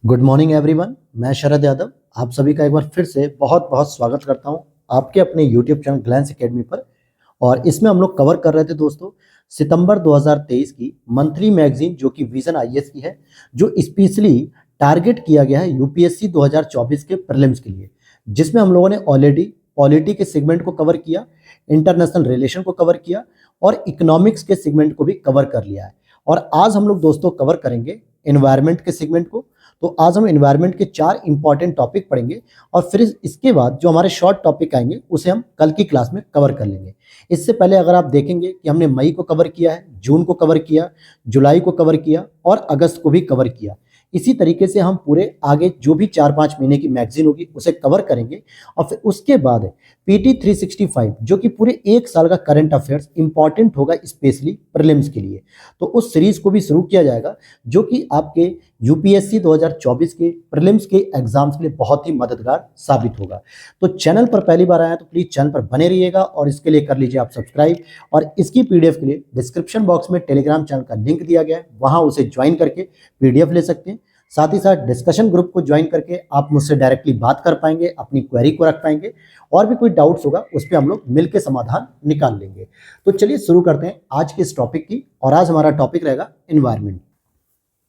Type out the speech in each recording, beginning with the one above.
Good morning everyone. मैं शरद यादव आप सभी का एक बार फिर से बहुत बहुत स्वागत करता हूं आपके अपने यूट्यूब चैनल ग्लैंस एकेडमी पर। और इसमें हम लोग कवर कर रहे थे दोस्तों सितंबर 2023 की मंथली मैगजीन जो कि विजन आईएएस की है, जो स्पेशली टारगेट किया गया है यूपीएससी 2024 के प्रीलिम्स के लिए, जिसमें हम लोगों ने ऑलरेडी पॉलिटी के सेगमेंट को कवर किया, इंटरनेशनल रिलेशन को कवर किया और इकोनॉमिक्स के सेगमेंट को भी कवर कर लिया है। और आज हम लोग दोस्तों कवर करेंगे एनवायरनमेंट के सेगमेंट को। तो आज हम एनवायरनमेंट के 4 इंपॉर्टेंट टॉपिक पढ़ेंगे और फिर इसके बाद जो हमारे शॉर्ट टॉपिक आएंगे उसे हम कल की क्लास में कवर कर लेंगे। इससे पहले अगर आप देखेंगे कि हमने मई को कवर किया है, जून को कवर किया, जुलाई को कवर किया और अगस्त को भी कवर किया। इसी तरीके से हम पूरे आगे जो भी 4-5 महीने की मैगजीन होगी उसे कवर करेंगे। और फिर उसके बाद पीटी 365 जो कि पूरे एक साल का करंट अफेयर्स इंपॉर्टेंट होगा स्पेशली प्रीलिम्स के लिए, तो उस सीरीज को भी शुरू किया जाएगा जो कि आपके यूपीएससी 2024 के प्रीलिम्स के एग्जाम्स के लिए बहुत ही मददगार साबित होगा। तो चैनल पर पहली बार आया तो प्लीज चैनल पर बने रहिएगा और इसके लिए कर लीजिए आप सब्सक्राइब। और इसकी पीडीएफ के लिए डिस्क्रिप्शन बॉक्स में टेलीग्राम चैनल का लिंक दिया गया है, वहां उसे ज्वाइन करके पीडीएफ ले सकते हैं। साथ ही साथ डिस्कशन ग्रुप को ज्वाइन करके आप मुझसे डायरेक्टली बात कर पाएंगे, अपनी क्वेरी को रख पाएंगे और भी कोई डाउट्स होगा उस पर हम लोग मिलकर समाधान निकाल लेंगे। तो चलिए शुरू करते हैं आज के इस टॉपिक की। और आज हमारा टॉपिक रहेगा एनवायरनमेंट।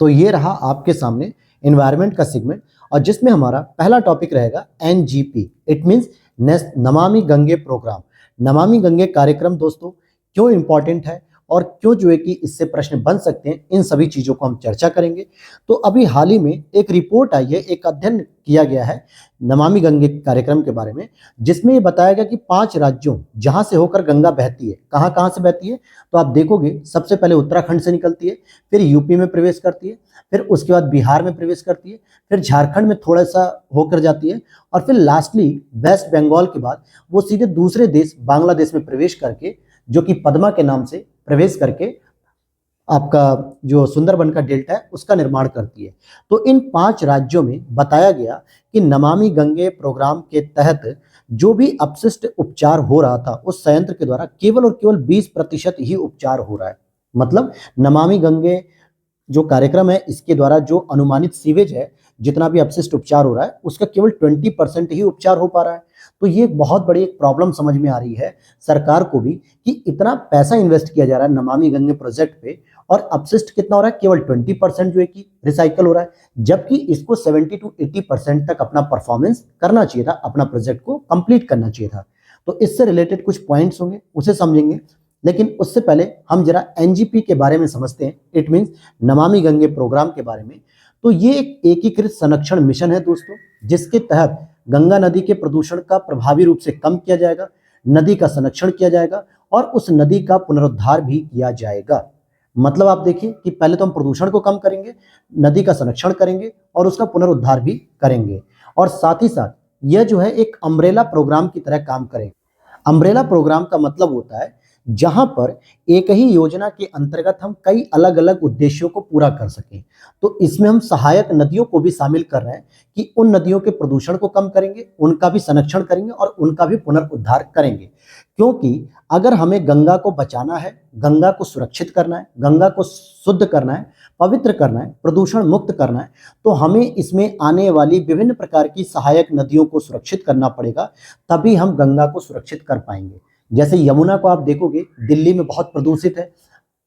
तो ये रहा आपके सामने एनवायरनमेंट का सेगमेंट और जिसमें हमारा पहला टॉपिक रहेगा NGP, it means Namami Gange programme. Namami Gange कार्यक्रम दोस्तों क्यों इंपॉर्टेंट है और क्यों जो है कि इससे प्रश्न बन सकते हैं, इन सभी चीजों को हम चर्चा करेंगे। तो अभी हाल ही में एक रिपोर्ट आई है, एक अध्ययन किया गया है नमामि गंगे कार्यक्रम के बारे में, जिसमें ये बताया गया कि 5 राज्यों जहां से होकर गंगा बहती है, कहां कहां से बहती है, तो आप देखोगे सबसे पहले उत्तराखंड से निकलती है, फिर यूपी में प्रवेश करती है, फिर उसके बाद बिहार में प्रवेश करती है, फिर झारखंड में थोड़ा सा होकर जाती है और फिर लास्टली वेस्ट बंगाल के बाद वो सीधे दूसरे देश बांग्लादेश में प्रवेश करके, जो कि पद्मा के नाम से प्रवेश करके आपका जो सुंदरबन का डेल्टा है उसका निर्माण करती है। तो इन 5 राज्यों में बताया गया कि नमामि गंगे प्रोग्राम के तहत जो भी अपशिष्ट उपचार हो रहा था उस संयंत्र के द्वारा केवल और केवल 20% ही उपचार हो रहा है। मतलब नमामि गंगे जो कार्यक्रम है इसके द्वारा जो अनुमानित सीवेज है, जितना भी अपशिष्ट उपचार हो रहा है उसका केवल 20% ही उपचार हो पा रहा है। तो ये एक बहुत बड़ी एक प्रॉब्लम समझ में आ रही है सरकार को भी कि इतना पैसा इन्वेस्ट किया जा रहा है नमामि गंगे प्रोजेक्ट पे और अपशिष्ट कितना हो रहा है, केवल 20% जो है कि रिसाइकल हो रहा है, जबकि इसको 70 to 80% तक अपना परफॉर्मेंस करना चाहिए था, अपना प्रोजेक्ट को कंप्लीट करना चाहिए था। तो इससे रिलेटेड कुछ पॉइंट्स होंगे उसे समझेंगे, लेकिन उससे पहले हम जरा एनजीपी के बारे में समझते हैं, it means Namami Gange programme के बारे में। तो ये एक एकीकृत संरक्षण मिशन है दोस्तों, जिसके तहत गंगा नदी के प्रदूषण का प्रभावी रूप से कम किया जाएगा, नदी का संरक्षण किया जाएगा और उस नदी का पुनरुद्धार भी किया जाएगा। मतलब आप देखिए कि पहले तो हम प्रदूषण को कम करेंगे, नदी का संरक्षण करेंगे और उसका पुनरुद्धार भी करेंगे। और साथ ही साथ यह जो है एक अम्ब्रेला प्रोग्राम की तरह काम करेगा। अम्ब्रेला प्रोग्राम का मतलब होता है जहां पर एक ही योजना के अंतर्गत हम कई अलग अलग उद्देश्यों को पूरा कर सकें। तो इसमें हम सहायक नदियों को भी शामिल कर रहे हैं कि उन नदियों के प्रदूषण को कम करेंगे, उनका भी संरक्षण करेंगे और उनका भी पुनरुद्धार करेंगे। क्योंकि अगर हमें गंगा को बचाना है, गंगा को सुरक्षित करना है, गंगा को शुद्ध करना है, पवित्र करना है, प्रदूषण मुक्त करना है, तो हमें इसमें आने वाली विभिन्न प्रकार की सहायक नदियों को सुरक्षित करना पड़ेगा, तभी हम गंगा को सुरक्षित कर पाएंगे। जैसे यमुना को आप देखोगे दिल्ली में बहुत प्रदूषित है,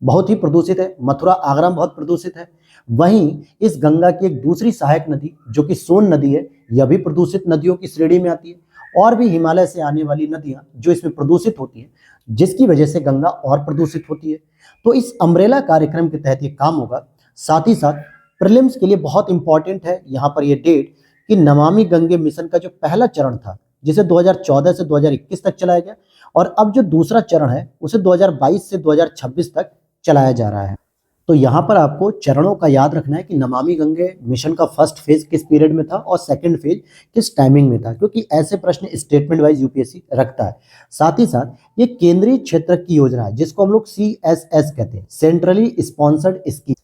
बहुत ही प्रदूषित है, मथुरा आगरा में बहुत प्रदूषित है। वहीं इस गंगा की एक दूसरी सहायक नदी जो कि सोन नदी है, यह भी प्रदूषित नदियों की श्रेणी में आती है। और भी हिमालय से आने वाली नदियां जो इसमें प्रदूषित होती हैं, जिसकी वजह से गंगा और प्रदूषित होती है। तो इस अम्ब्रेला कार्यक्रम के तहत ये काम होगा। साथ ही साथ प्रीलिम्स के लिए बहुत इंपॉर्टेंट है यहाँ पर ये डेट कि नमामि गंगे मिशन का जो पहला चरण था, जिसे 2014 से 2021 तक चलाया गया, और अब जो दूसरा चरण है उसे 2022 से 2026 तक चलाया जा रहा है। तो यहाँ पर आपको चरणों का याद रखना है कि नमामि गंगे मिशन का फर्स्ट फेज किस पीरियड में था और सेकंड फेज किस टाइमिंग में था, क्योंकि ऐसे प्रश्न स्टेटमेंट वाइज यूपीएससी रखता है। साथ ही साथ ये केंद्रीय क्षेत्र की योजना है जिसको हम लोग CSS कहते हैं, सेंट्रली स्पॉन्सर्ड स्कीम,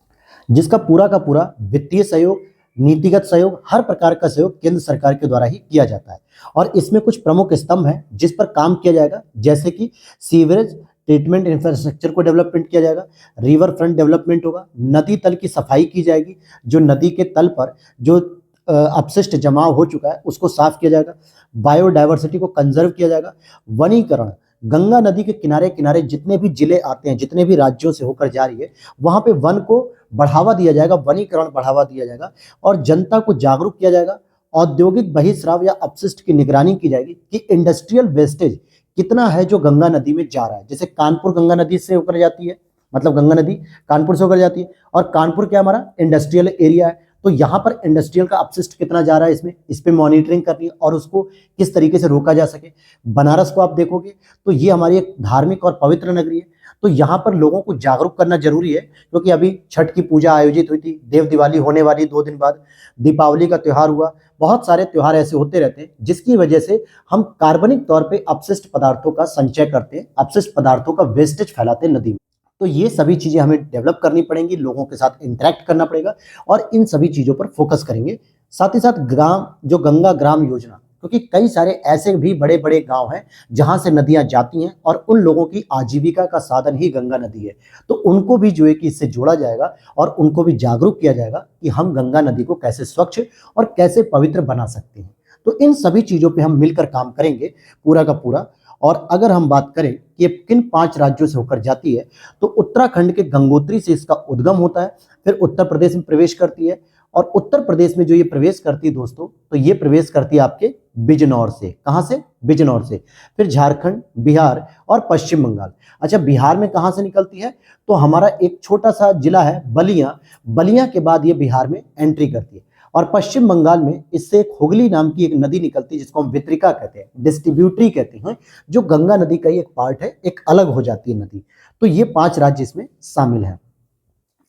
जिसका पूरा का पूरा वित्तीय सहयोग, नीतिगत सहयोग, हर प्रकार का सहयोग केंद्र सरकार के द्वारा ही किया जाता है। और इसमें कुछ प्रमुख स्तंभ हैं जिस पर काम किया जाएगा, जैसे कि सीवरेज ट्रीटमेंट इंफ्रास्ट्रक्चर को डेवलपमेंट किया जाएगा, रिवर फ्रंट डेवलपमेंट होगा, नदी तल की सफाई की जाएगी, जो नदी के तल पर जो अपशिष्ट जमाव हो चुका है उसको साफ किया जाएगा, बायोडायवर्सिटी को कंजर्व किया जाएगा, वनीकरण, गंगा नदी के किनारे किनारे जितने भी जिले आते हैं, जितने भी राज्यों से होकर जा रही है, वहां पे वन को बढ़ावा दिया जाएगा, वनीकरण बढ़ावा दिया जाएगा और जनता को जागरूक किया जाएगा। औद्योगिक बहिस्राव या अपशिष्ट की निगरानी की जाएगी कि इंडस्ट्रियल वेस्टेज कितना है जो गंगा नदी में जा रहा है। जैसे कानपुर गंगा नदी से होकर जाती है, मतलब गंगा नदी कानपुर से होकर जाती है और कानपुर क्या हमारा इंडस्ट्रियल एरिया है, तो यहाँ पर इंडस्ट्रियल का अपशिष्ट कितना जा रहा है इसमें, इस पे मॉनिटरिंग करनी है और उसको किस तरीके से रोका जा सके। बनारस को आप देखोगे तो ये हमारी एक धार्मिक और पवित्र नगरी है, तो यहाँ पर लोगों को जागरूक करना जरूरी है, क्योंकि अभी छठ की पूजा आयोजित हुई थी, देव दिवाली होने वाली 2 दिन बाद, दीपावली का त्यौहार हुआ, बहुत सारे त्यौहार ऐसे होते रहते हैं जिसकी वजह से हम कार्बनिक तौर पे अपशिष्ट पदार्थों का संचय करते हैं, अपशिष्ट पदार्थों का वेस्टेज फैलाते हैं नदी में। तो ये सभी चीजें हमें डेवलप करनी पड़ेंगी, लोगों के साथ इंटरेक्ट करना पड़ेगा और इन सभी चीजों पर फोकस करेंगे। साथ ही साथ ग्राम, जो गंगा ग्राम योजना, क्योंकि कई सारे ऐसे भी बड़े बड़े गांव हैं जहां से नदियां जाती हैं और उन लोगों की आजीविका का साधन ही गंगा नदी है, तो उनको भी जो है कि इससे जोड़ा जाएगा और उनको भी जागरूक किया जाएगा कि हम गंगा नदी को कैसे स्वच्छ और कैसे पवित्र बना सकते हैं। तो इन सभी चीजों पे हम मिलकर काम करेंगे पूरा का पूरा। और अगर हम बात करें कि ये किन 5 राज्यों से होकर जाती है, तो उत्तराखंड के गंगोत्री से इसका उद्गम होता है, फिर उत्तर प्रदेश में प्रवेश करती है और उत्तर प्रदेश में जो ये प्रवेश करती है दोस्तों, तो ये प्रवेश करती है आपके बिजनौर से। कहाँ से? बिजनौर से। फिर झारखंड, बिहार और पश्चिम बंगाल। अच्छा, बिहार में कहाँ से निकलती है? तो हमारा एक छोटा सा जिला है बलिया, बलिया के बाद ये बिहार में एंट्री करती है। और पश्चिम बंगाल में इससे एक हुगली नाम की एक नदी निकलती है जिसको हम वितरिका कहते हैं, डिस्ट्रीब्यूटरी कहते हैं, जो गंगा नदी का ही एक पार्ट है, एक अलग हो जाती है नदी। तो ये 5 राज्य इसमें शामिल हैं।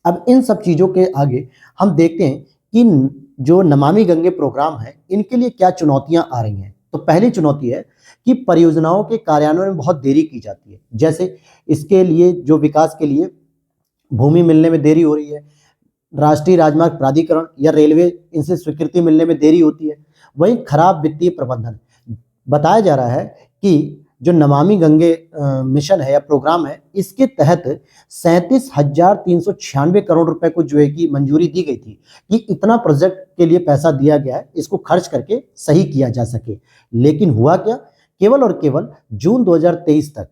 अब इन सब चीजों के आगे हम देखते हैं कि जो नमामि गंगे प्रोग्राम है, इनके लिए क्या चुनौतियां आ रही हैं। तो पहली चुनौती है कि परियोजनाओं के कार्यान्वयन में बहुत देरी की जाती है। जैसे इसके लिए जो विकास के लिए भूमि मिलने में देरी हो रही है, राष्ट्रीय राजमार्ग प्राधिकरण या रेलवे, इनसे स्वीकृति मिलने में देरी होती है। वहीं खराब वित्तीय प्रबंधन। बताया जा रहा है कि जो नमामि गंगे मिशन है या प्रोग्राम है, इसके तहत 37,396 करोड़ रुपए को जो है कि मंजूरी दी गई थी कि इतना प्रोजेक्ट के लिए पैसा दिया गया है, इसको खर्च करके सही किया जा सके। लेकिन हुआ क्या? केवल और केवल जून 2023 तक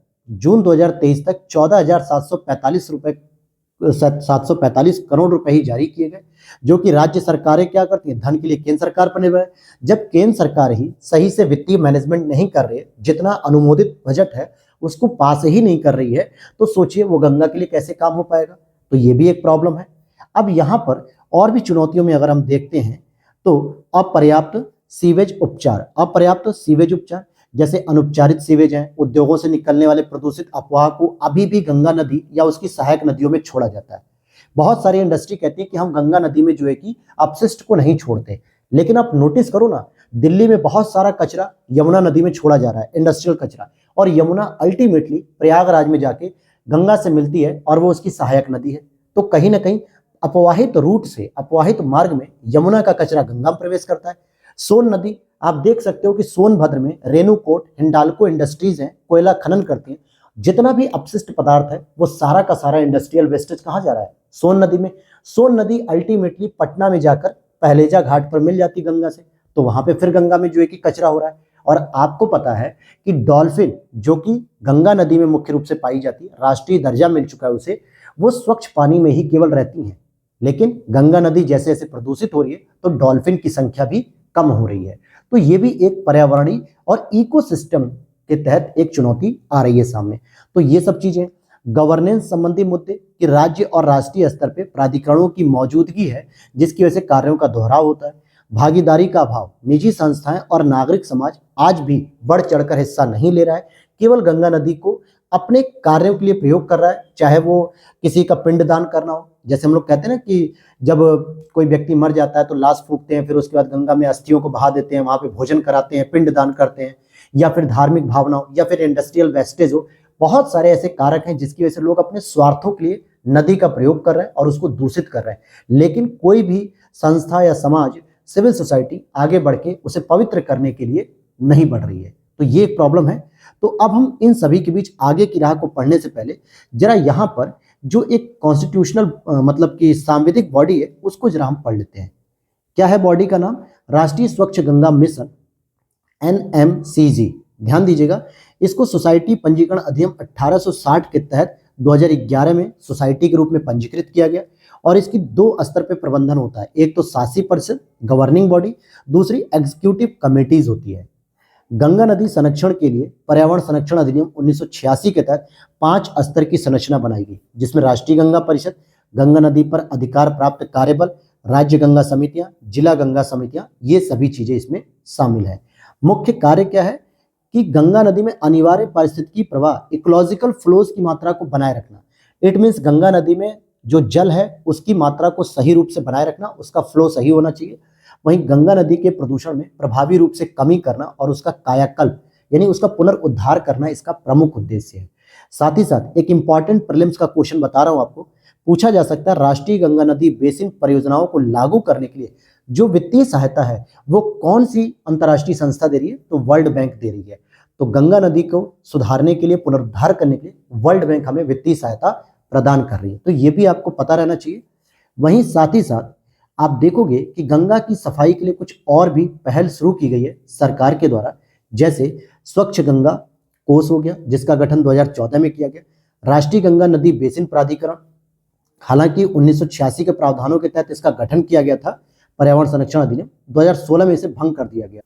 14,745 करोड़ रुपए ही जारी किए गए, जो कि राज्य सरकारें क्या करती हैं, धन के लिए केंद्र सरकार पर निर्भर है। जब केंद्र सरकार ही सही से वित्तीय मैनेजमेंट नहीं कर रही है, जितना अनुमोदित बजट है उसको पास ही नहीं कर रही है, तो सोचिए वो गंगा के लिए कैसे काम हो पाएगा। तो ये भी एक प्रॉब्लम है। अब यहाँ पर और भी चुनौतियों में अगर हम देखते हैं तो अपर्याप्त सीवेज उपचार, जैसे अनुपचारित सीवेज हैं, उद्योगों से निकलने वाले प्रदूषित अफवाह को अभी भी गंगा नदी या उसकी सहायक नदियों में छोड़ा जाता है। बहुत सारी इंडस्ट्री कहती है कि हम गंगा नदी में जो है कि अपशिष्ट को नहीं छोड़ते, लेकिन आप नोटिस करो ना, दिल्ली में बहुत सारा कचरा यमुना नदी में छोड़ा जा रहा है, इंडस्ट्रियल कचरा, और यमुना अल्टीमेटली प्रयागराज में जाके गंगा से मिलती है और वो उसकी सहायक नदी है। तो कहीं ना कहीं अपवाहित रूट से, अपवाहित मार्ग में यमुना का कचरा गंगा में प्रवेश करता है। सोन नदी, आप देख सकते हो कि सोनभद्र में रेणुकोट, हिंडाल्को इंडस्ट्रीज हैं, कोयला खनन करती हैं। जितना भी अपशिष्ट पदार्थ है वो सारा का सारा इंडस्ट्रियल वेस्टेज कहाँ जा रहा है? सोन नदी में। सोन नदी अल्टीमेटली पटना में जाकर पहलेजा घाट पर मिल जाती गंगा से, तो वहां पे फिर गंगा में जो है कि कचरा हो रहा है। और आपको पता है कि डॉल्फिन, जो कि गंगा नदी में मुख्य रूप से पाई जाती है, राष्ट्रीय दर्जा मिल चुका है उसे, वो स्वच्छ पानी में ही केवल रहती हैं। लेकिन गंगा नदी जैसे जैसे प्रदूषित हो रही है तो डॉल्फिन की संख्या भी कम हो रही है। तो ये भी एक पर्यावरणीय और इकोसिस्टम के तहत एक चुनौती आ रही है सामने। तो ये सब चीजें, गवर्नेंस संबंधी मुद्दे कि राज्य और राष्ट्रीय स्तर पे प्राधिकरणों की मौजूदगी है जिसकी वजह से कार्यों का दोहराव होता है। भागीदारी का अभाव, निजी संस्थाएं और नागरिक समाज आज भी बढ़ चढ़कर हिस्सा नहीं ले रहा है, केवल गंगा नदी को अपने कार्यों के लिए प्रयोग कर रहा है, चाहे वो किसी का पिंडदान करना हो। जैसे हम लोग कहते हैं ना कि जब कोई व्यक्ति मर जाता है तो लाश फूकते हैं, फिर उसके बाद गंगा में अस्थियों को बहा देते हैं, वहां पे भोजन कराते हैं, पिंडदान करते हैं, या फिर धार्मिक भावना हो, या फिर इंडस्ट्रियल वेस्टेज हो। बहुत सारे ऐसे कारक हैं जिसकी वजह से लोग अपने स्वार्थों के लिए नदी का प्रयोग कर रहे हैं और उसको दूषित कर रहे हैं। लेकिन कोई भी संस्था या समाज, सिविल सोसाइटी आगे बढ़ के उसे पवित्र करने के लिए नहीं बढ़ रही है। तो ये एक प्रॉब्लम है। तो अब हम इन सभी के बीच आगे की राह को पढ़ने से पहले जरा यहाँ पर जो एक कॉन्स्टिट्यूशनल मतलब कि सांविधिक बॉडी है उसको जरा हम पढ़ लेते हैं। क्या है बॉडी का नाम? राष्ट्रीय स्वच्छ गंगा मिशन, NMCG। ध्यान दीजिएगा, इसको सोसाइटी पंजीकरण अधिनियम 1860 के तहत 2011 में सोसाइटी के रूप में पंजीकृत किया गया और इसकी दो स्तर पे प्रबंधन होता है। एक तो शासी परिषद गवर्निंग बॉडी, दूसरी एग्जीक्यूटिव कमेटीज होती है। गंगा नदी संरक्षण के लिए पर्यावरण संरक्षण अधिनियम 1986 के तहत 5 स्तर की संरचना बनाई गई, जिसमें राष्ट्रीय गंगा परिषद, गंगा नदी पर अधिकार प्राप्त कार्यबल, राज्य गंगा समितियां, जिला गंगा समितियां, ये सभी चीजें इसमें शामिल है। मुख्य कार्य क्या है कि गंगा नदी में अनिवार्य पारिस्थितिकी प्रवाह इकोलॉजिकल फ्लोज की मात्रा को बनाए रखना। इट मीन्स गंगा नदी में जो जल है उसकी मात्रा को सही रूप से बनाए रखना, उसका फ्लो सही होना चाहिए। वहीं गंगा नदी के प्रदूषण में प्रभावी रूप से कमी करना और उसका कायाकल्प यानी उसका पुनर्उद्धार करना इसका प्रमुख उद्देश्य है। साथ ही साथ एक इंपॉर्टेंट प्रीलिम्स का क्वेश्चन बता रहा हूं आपको, पूछा जा सकता है राष्ट्रीय गंगा नदी बेसिन परियोजनाओं को लागू करने के लिए जो वित्तीय सहायता है वो कौन सी अंतर्राष्ट्रीय संस्था दे रही है? तो वर्ल्ड बैंक दे रही है। तो गंगा नदी को सुधारने के लिए, पुनरुद्धार करने के लिए वर्ल्ड बैंक हमें वित्तीय सहायता प्रदान कर रही है, तो ये भी आपको पता रहना चाहिए। वहीं साथ ही साथ आप देखोगे कि गंगा की सफाई के लिए कुछ और भी पहल शुरू की गई है सरकार के द्वारा, जैसे स्वच्छ गंगा कोष हो गया जिसका गठन 2014 में किया गया, राष्ट्रीय गंगा नदी बेसिन प्राधिकरण, हालांकि 1986 के प्रावधानों के तहत इसका गठन किया गया था, पर्यावरण संरक्षण अधिनियम 2016 में इसे भंग कर दिया गया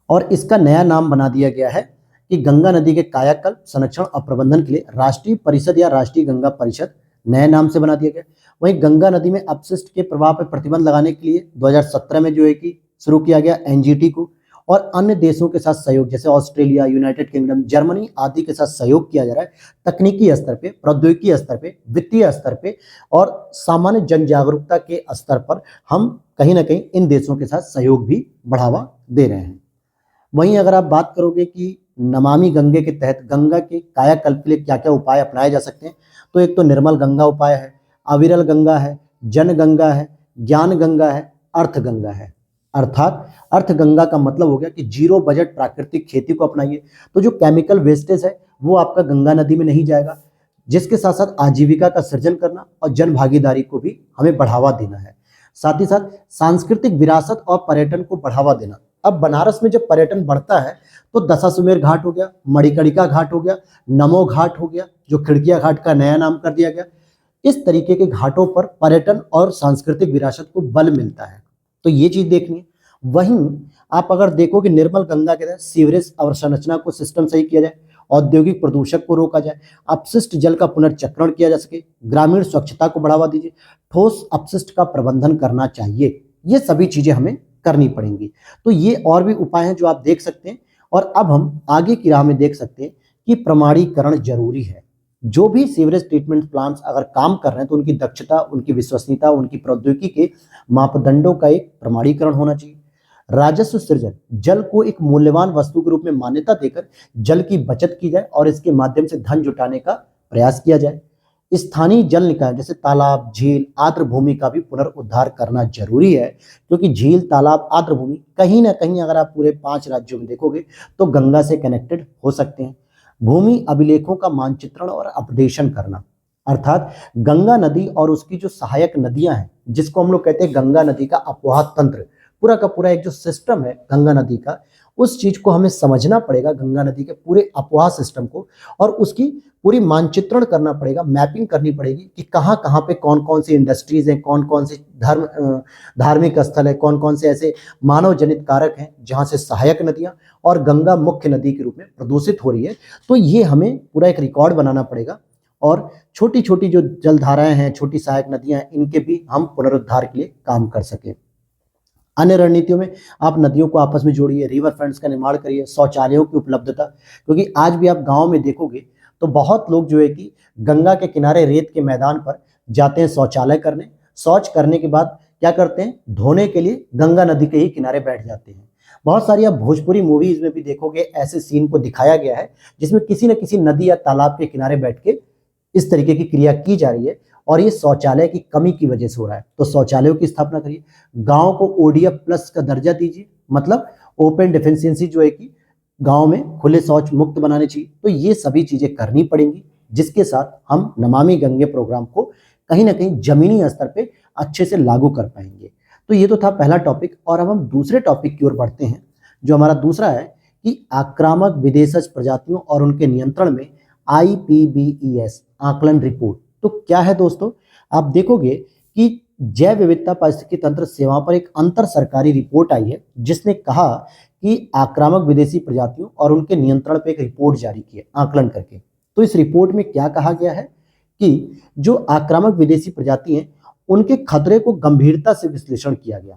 और इसका नया नाम बना दिया गया है कि गंगा नदी के कायाकल्प, संरक्षण और प्रबंधन के लिए राष्ट्रीय परिषद या राष्ट्रीय गंगा परिषद नए नाम से बना दिया गया। वहीं गंगा नदी में अपशिष्ट के प्रवाह पर प्रतिबंध लगाने के लिए 2017 में जो है कि शुरू किया गया NGT को, और अन्य देशों के साथ सहयोग जैसे ऑस्ट्रेलिया, यूनाइटेड किंगडम, जर्मनी आदि के साथ सहयोग किया जा रहा है। तकनीकी स्तर पे, प्रौद्योगिकी स्तर पे, वित्तीय स्तर पे और सामान्य जन जागरूकता के स्तर पर हम कहीं ना कहीं इन देशों के साथ सहयोग भी बढ़ावा दे रहे हैं। वहीं अगर आप बात करोगे कि नमामि गंगे के तहत गंगा के कायाकल्प के लिए क्या क्या उपाय अपनाए जा सकते हैं, तो एक तो निर्मल गंगा उपाय है, अविरल गंगा है, जन गंगा है, ज्ञान गंगा है, अर्थ गंगा है। अर्थात अर्थ गंगा का मतलब हो गया कि जीरो बजट प्राकृतिक खेती को अपनाइए, तो जो केमिकल वेस्टेज है वो आपका गंगा नदी में नहीं जाएगा, जिसके साथ साथ आजीविका का सृजन करना और जन भागीदारी को भी हमें बढ़ावा देना है। साथ ही साथ सांस्कृतिक विरासत और पर्यटन को बढ़ावा देना। अब बनारस में जब पर्यटन बढ़ता है तो दशाश्वमेध घाट हो गया, मणिकर्णिका घाट हो गया, नमो घाट हो गया, जो खिड़किया घाट का नया नाम कर दिया गया, इस तरीके के घाटों पर पर्यटन और सांस्कृतिक विरासत को बल मिलता है, तो ये चीज देखनी है। वहीं आप अगर देखो कि निर्मल गंगा के तहत सीवरेज अवसंरचना को सिस्टम सही किया जाए, औद्योगिक प्रदूषक को रोका जाए, अपशिष्ट जल का पुनर्चक्रण किया जा सके, ग्रामीण स्वच्छता को बढ़ावा दीजिए, ठोस अपशिष्ट का प्रबंधन करना चाहिए, ये सभी चीजें हमें करनी पड़ेंगी। तो ये और भी उपाय हैं जो आप देख सकते हैं। और अब हम आगे की राह में देख सकते हैं कि प्रमाणीकरण जरूरी है। जो भी सीवरेज ट्रीटमेंट प्लांट्स अगर काम कर रहे हैं तो उनकी दक्षता, उनकी विश्वसनीयता, उनकी प्रौद्योगिकी के मापदंडों का एक प्रमाणीकरण होना चाहिए। राजस्व सृजन, जल को एक मूल्यवान वस्तु के रूप में मान्यता देकर जल की बचत की जाए और इसके माध्यम से धन जुटाने का प्रयास किया जाए। स्थानीय जल निकाय जैसे तालाब, झील, आर्द्र भूमि का भी पुनर्उद्धार करना जरूरी है, क्योंकि झील, तालाब, आर्द्र भूमि कहीं ना कहीं अगर आप पूरे 5 राज्यों में देखोगे तो गंगा से कनेक्टेड हो सकते हैं। भूमि अभिलेखों का मानचित्रण और अपडेशन करना, अर्थात गंगा नदी और उसकी जो सहायक नदियां हैं जिसको हम लोग कहते हैं गंगा नदी का अपवाह तंत्र, पूरा का पूरा एक जो सिस्टम है गंगा नदी का, उस चीज को हमें समझना पड़ेगा, गंगा नदी के पूरे अपवाह सिस्टम को, और उसकी पूरी मानचित्रण करना पड़ेगा, मैपिंग करनी पड़ेगी कि कहाँ कहाँ पे कौन कौन सी इंडस्ट्रीज हैं, कौन कौन से धार्मिक स्थल है, कौन कौन से ऐसे मानव जनित कारक हैं जहाँ से सहायक नदियाँ और गंगा मुख्य नदी के रूप में प्रदूषित हो रही है। तो ये हमें पूरा एक रिकॉर्ड बनाना पड़ेगा और छोटी छोटी जो जलधाराएं हैं, छोटी सहायक नदियां हैं, इनके भी हम पुनरुद्धार के लिए काम कर सकें। अन्य रणनीतियों में आप नदियों को आपस में जोड़िए, रिवर फ्रंट्स का निर्माण करिए, शौचालयों की उपलब्धता, क्योंकि आज भी आप गांव में देखोगे तो बहुत लोग जो है कि गंगा के किनारे रेत के मैदान पर जाते हैं शौचालय करने, शौच करने के बाद क्या करते हैं, धोने के लिए गंगा नदी के ही किनारे बैठ जाते हैं। बहुत सारी आप भोजपुरी मूवीज में भी देखोगे ऐसे सीन को दिखाया गया है जिसमें किसी न किसी नदी या तालाब के किनारे बैठ के इस तरीके की क्रिया की जा रही है, और ये शौचालय की कमी की वजह से हो रहा है। तो शौचालयों की स्थापना करिए, गांव को ODF+ का दर्जा दीजिए, मतलब ओपन डेफिशिएंसी जो है कि गांव में खुले शौच मुक्त बनाने चाहिए। तो ये सभी चीजें करनी पड़ेंगी, जिसके साथ हम नमामि गंगे प्रोग्राम को कहीं ना कहीं जमीनी स्तर पे अच्छे से लागू कर पाएंगे। तो ये तो था पहला टॉपिक, और अब हम दूसरे टॉपिक की ओर बढ़ते हैं, जो हमारा दूसरा है कि आक्रामक विदेशज प्रजातियों और उनके नियंत्रण में IPBES आकलन रिपोर्ट। तो क्या है दोस्तों, आप देखोगे कि जैव विविधता पारिस्थितिकी तंत्र सेवाओं पर एक अंतर सरकारी रिपोर्ट आई है, जिसने कहा कि आक्रामक विदेशी प्रजातियों और उनके नियंत्रण पर एक रिपोर्ट जारी की है आकलन करके। तो इस रिपोर्ट में क्या कहा गया है कि जो आक्रामक विदेशी प्रजाति हैं उनके खतरे को गंभीरता से विश्लेषण किया गया,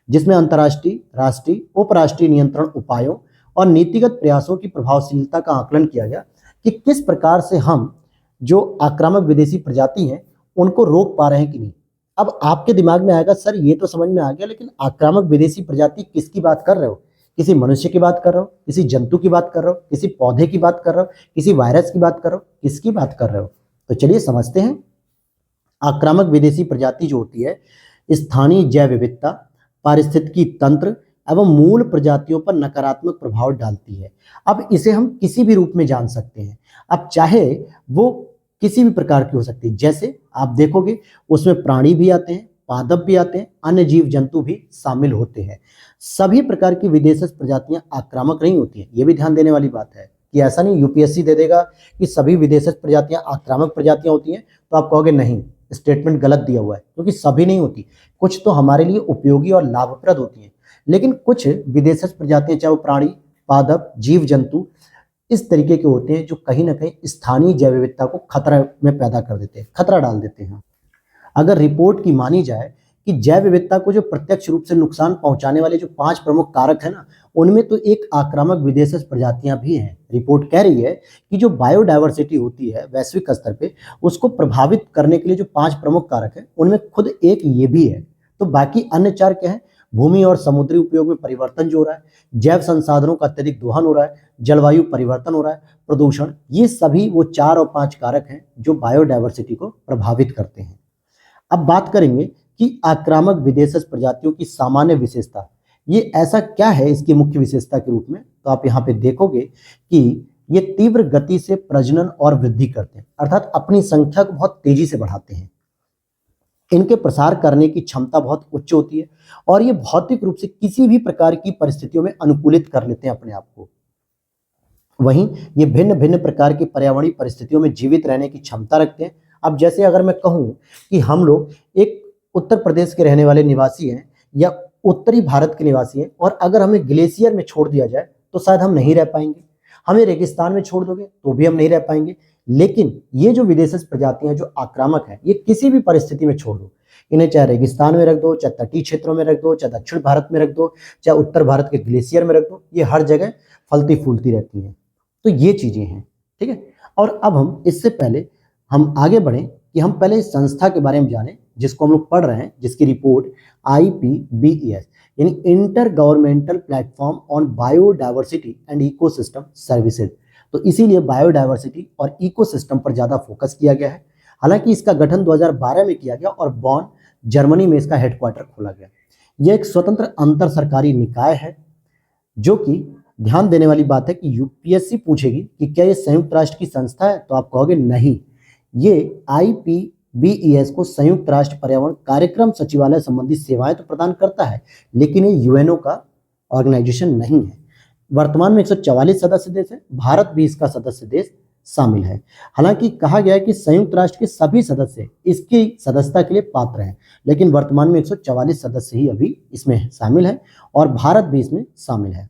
जिसमें अंतर्राष्ट्रीय, राष्ट्रीय, उपराष्ट्रीय नियंत्रण उपायों और नीतिगत प्रयासों की प्रभावशीलता का आकलन किया गया कि किस प्रकार से हम जो आक्रामक विदेशी प्रजाति हैं उनको रोक पा रहे हैं कि नहीं। अब आपके दिमाग में आएगा, सर ये तो समझ में आ गया, लेकिन आक्रामक विदेशी प्रजाति किसकी बात कर रहे हो? किसी मनुष्य की बात कर रहे हो, किसी जंतु की बात कर रहे हो, किसी पौधे की बात कर रहे हो, किसी वायरस की बात कर रहे हो, किसकी बात कर रहे हो? तो चलिए समझते हैं। आक्रामक विदेशी प्रजाति जो होती है स्थानीय जैव विविधता, पारिस्थितिकी तंत्र एवं मूल प्रजातियों पर नकारात्मक प्रभाव डालती है। अब इसे हम किसी भी रूप में जान सकते हैं, अब चाहे वो किसी भी प्रकार की हो सकती है। जैसे आप देखोगे उसमें प्राणी भी आते हैं, पादप भी आते हैं, अन्य जीव जंतु भी शामिल होते हैं। सभी प्रकार की विदेशज प्रजातियां आक्रामक नहीं होती हैं, ये भी ध्यान देने वाली बात है कि ऐसा नहीं यूपीएससी दे देगा कि सभी विदेशज प्रजातियां आक्रामक प्रजातियां होती हैं, तो आप कहोगे नहीं, स्टेटमेंट गलत दिया हुआ है, क्योंकि सभी नहीं होती। कुछ तो हमारे लिए उपयोगी और लाभप्रद होती हैं, लेकिन कुछ विदेशज प्रजातियां, चाहे वो प्राणी, पादप, जीव जंतु, इस तरीके के होते हैं जो कहीं ना कहीं स्थानीय जैव विविधता को खतरा में पैदा कर देते हैं, खतरा डाल देते हैं। अगर रिपोर्ट की मानी जाए कि जैव विविधता को जो प्रत्यक्ष रूप से नुकसान पहुंचाने वाले जो 5 प्रमुख कारक है ना, उनमें तो एक आक्रामक विदेशज प्रजातियां भी हैं। रिपोर्ट कह रही है कि जो बायोडायवर्सिटी होती है वैश्विक स्तर पे, उसको प्रभावित करने के लिए जो 5 प्रमुख कारक है उनमें खुद एक ये भी है। तो बाकी अन्य 4 क्या है? भूमि और समुद्री उपयोग में परिवर्तन जो हो रहा है, जैव संसाधनों का अत्यधिक दोहन हो रहा है, जलवायु परिवर्तन हो रहा है, प्रदूषण, ये सभी वो 4 और 5 कारक हैं जो बायोडायवर्सिटी को प्रभावित करते हैं। अब बात करेंगे कि आक्रामक विदेशज प्रजातियों की सामान्य विशेषता, ये ऐसा क्या है इसकी मुख्य विशेषता के रूप में। तो आप यहाँ पे देखोगे कि ये तीव्र गति से प्रजनन और वृद्धि करते हैं, अर्थात अपनी संख्या को बहुत तेजी से बढ़ाते हैं। इनके प्रसार करने की क्षमता बहुत उच्च होती है और ये भौतिक रूप से किसी भी प्रकार की परिस्थितियों में अनुकूलित कर लेते हैं अपने आप को। वहीं ये भिन्न भिन्न प्रकार की पर्यावरणीय परिस्थितियों में जीवित रहने की क्षमता रखते हैं। अब जैसे अगर मैं कहूं कि हम लोग एक उत्तर प्रदेश के रहने वाले निवासी हैं या उत्तरी भारत के निवासी हैं, और अगर हमें ग्लेशियर में छोड़ दिया जाए तो शायद हम नहीं रह पाएंगे। हमें रेगिस्तान में छोड़ दोगे तो भी हम नहीं रह पाएंगे। लेकिन ये जो विदेशज प्रजातियां जो आक्रामक हैं, ये किसी भी परिस्थिति में छोड़ दो, इन्हें चाहे रेगिस्तान में रख दो, चाहे तटीय क्षेत्रों में रख दो, चाहे दक्षिण भारत में रख दो, चाहे उत्तर भारत के ग्लेशियर में रख दो, ये हर जगह फलती फूलती रहती हैं। तो ये चीजें हैं, ठीक है। और अब हम इससे पहले हम आगे बढ़ें कि हम पहले इस संस्था के बारे में जानें जिसको हम लोग पढ़ रहे हैं, जिसकी रिपोर्ट IPBES यानी inter governmental platform on biodiversity and ecosystem services. तो इसीलिए बायोडायवर्सिटी और इकोसिस्टम पर ज्यादा फोकस किया गया है। हालांकि इसका गठन 2012 में किया गया और बॉन, जर्मनी में इसका हेडक्वार्टर खोला गया। यह एक स्वतंत्र अंतर सरकारी निकाय है, जो कि ध्यान देने वाली बात है कि यूपीएससी पूछेगी कि क्या ये संयुक्त राष्ट्र की संस्था है, तो आप कहोगे नहीं, ये IPBES को संयुक्त राष्ट्र पर्यावरण कार्यक्रम सचिवालय संबंधी सेवाएं तो प्रदान करता है, लेकिन ये यूएनओ का ऑर्गेनाइजेशन नहीं है। वर्तमान में 144 सदस्य देश है, भारत भी इसका सदस्य देश शामिल है। हालांकि कहा गया है कि संयुक्त राष्ट्र के सभी सदस्य इसकी सदस्यता के लिए पात्र हैं, लेकिन वर्तमान में 144 सदस्य ही अभी इसमें शामिल है और भारत भी इसमें शामिल है।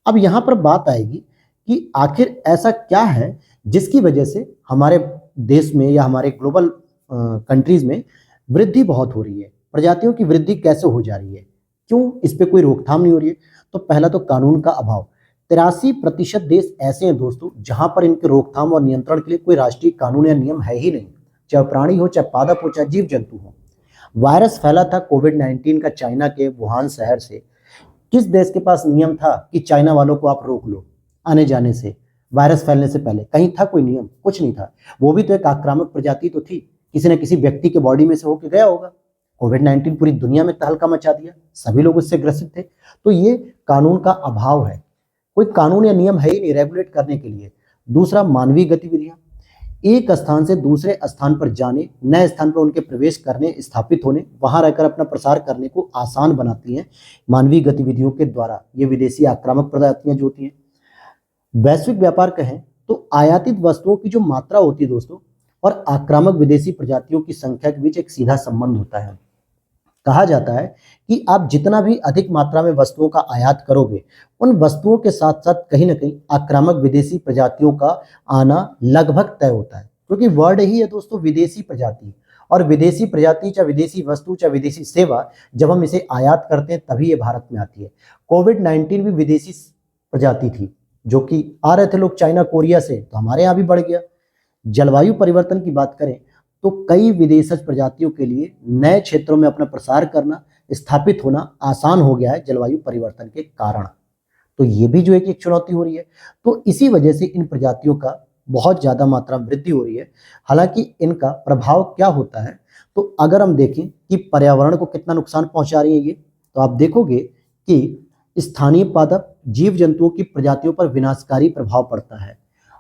अब यहाँ पर बात आएगी कि आखिर ऐसा क्या है जिसकी वजह से हमारे देश में या हमारे ग्लोबल कंट्रीज में वृद्धि बहुत हो रही है, प्रजातियों की वृद्धि कैसे हो जा रही है, क्यों इस पे कोई रोकथाम नहीं हो रही है। तो पहला तो कानून का अभाव। 83% देश ऐसे हैं दोस्तों जहां पर इनके रोकथाम और नियंत्रण के लिए कोई राष्ट्रीय कानून या नियम है ही नहीं, चाहे प्राणी हो, चाहे पादप हो, चाहे जीव जंतु हो। वायरस फैला था कोविड-19 का चाइना के वुहान शहर से। किस देश के पास नियम था कि चाइना वालों को आप रोक लो आने जाने से? वायरस फैलने से पहले कहीं था कोई नियम? कुछ नहीं था। वो भी तो एक आक्रामक प्रजाति तो थी, किसी न किसी व्यक्ति के बॉडी में से होकर गया होगा। कोविड-19 पूरी दुनिया में तहलका मचा दिया, सभी लोग उससे ग्रसित थे। तो ये कानून का अभाव है। कोई कानून या नियम है ही नहीं रेगुलेट करने के लिए। दूसरा, मानवीय गतिविधियां, एक स्थान से दूसरे स्थान पर जाने, नए स्थान पर उनके प्रवेश करने, स्थापित होने, वहां रहकर अपना प्रसार करने को आसान बनाती हैं मानवीय गतिविधियों के द्वारा ये विदेशी आक्रामक प्रजातियां जो होती हैं। वैश्विक व्यापार कहें तो आयातित वस्तुओं की जो मात्रा होती है दोस्तों और आक्रामक विदेशी प्रजातियों की संख्या के बीच एक सीधा संबंध होता है। कहा जाता है कि आप जितना भी अधिक मात्रा में वस्तुओं का आयात करोगे, उन वस्तुओं के साथ साथ कहीं ना कहीं आक्रामक विदेशी प्रजातियों का आना लगभग तय होता है, क्योंकि वर्ड ही है दोस्तों विदेशी प्रजाति। और विदेशी प्रजाति चाहे विदेशी वस्तु चाहे विदेशी सेवा, जब हम इसे आयात करते हैं तभी ये भारत में आती है। कोविड-19 भी विदेशी प्रजाति थी, जो कि आ रहे थे लोग चाइना कोरिया से, तो हमारे यहाँ भी बढ़ गया। जलवायु परिवर्तन की बात करें तो कई विदेशज प्रजातियों के लिए नए क्षेत्रों में अपना प्रसार करना, स्थापित होना आसान हो गया है जलवायु परिवर्तन के कारण। तो ये भी जो है कि एक चुनौती हो रही है। तो इसी वजह से इन प्रजातियों का बहुत ज्यादा मात्रा में वृद्धि हो रही है। हालांकि इनका प्रभाव क्या होता है, तो अगर हम देखें कि पर्यावरण को कितना नुकसान पहुंचा रही है ये, तो आप देखोगे कि स्थानीय पादप जीव जंतुओं की प्रजातियों पर विनाशकारी प्रभाव पड़ता है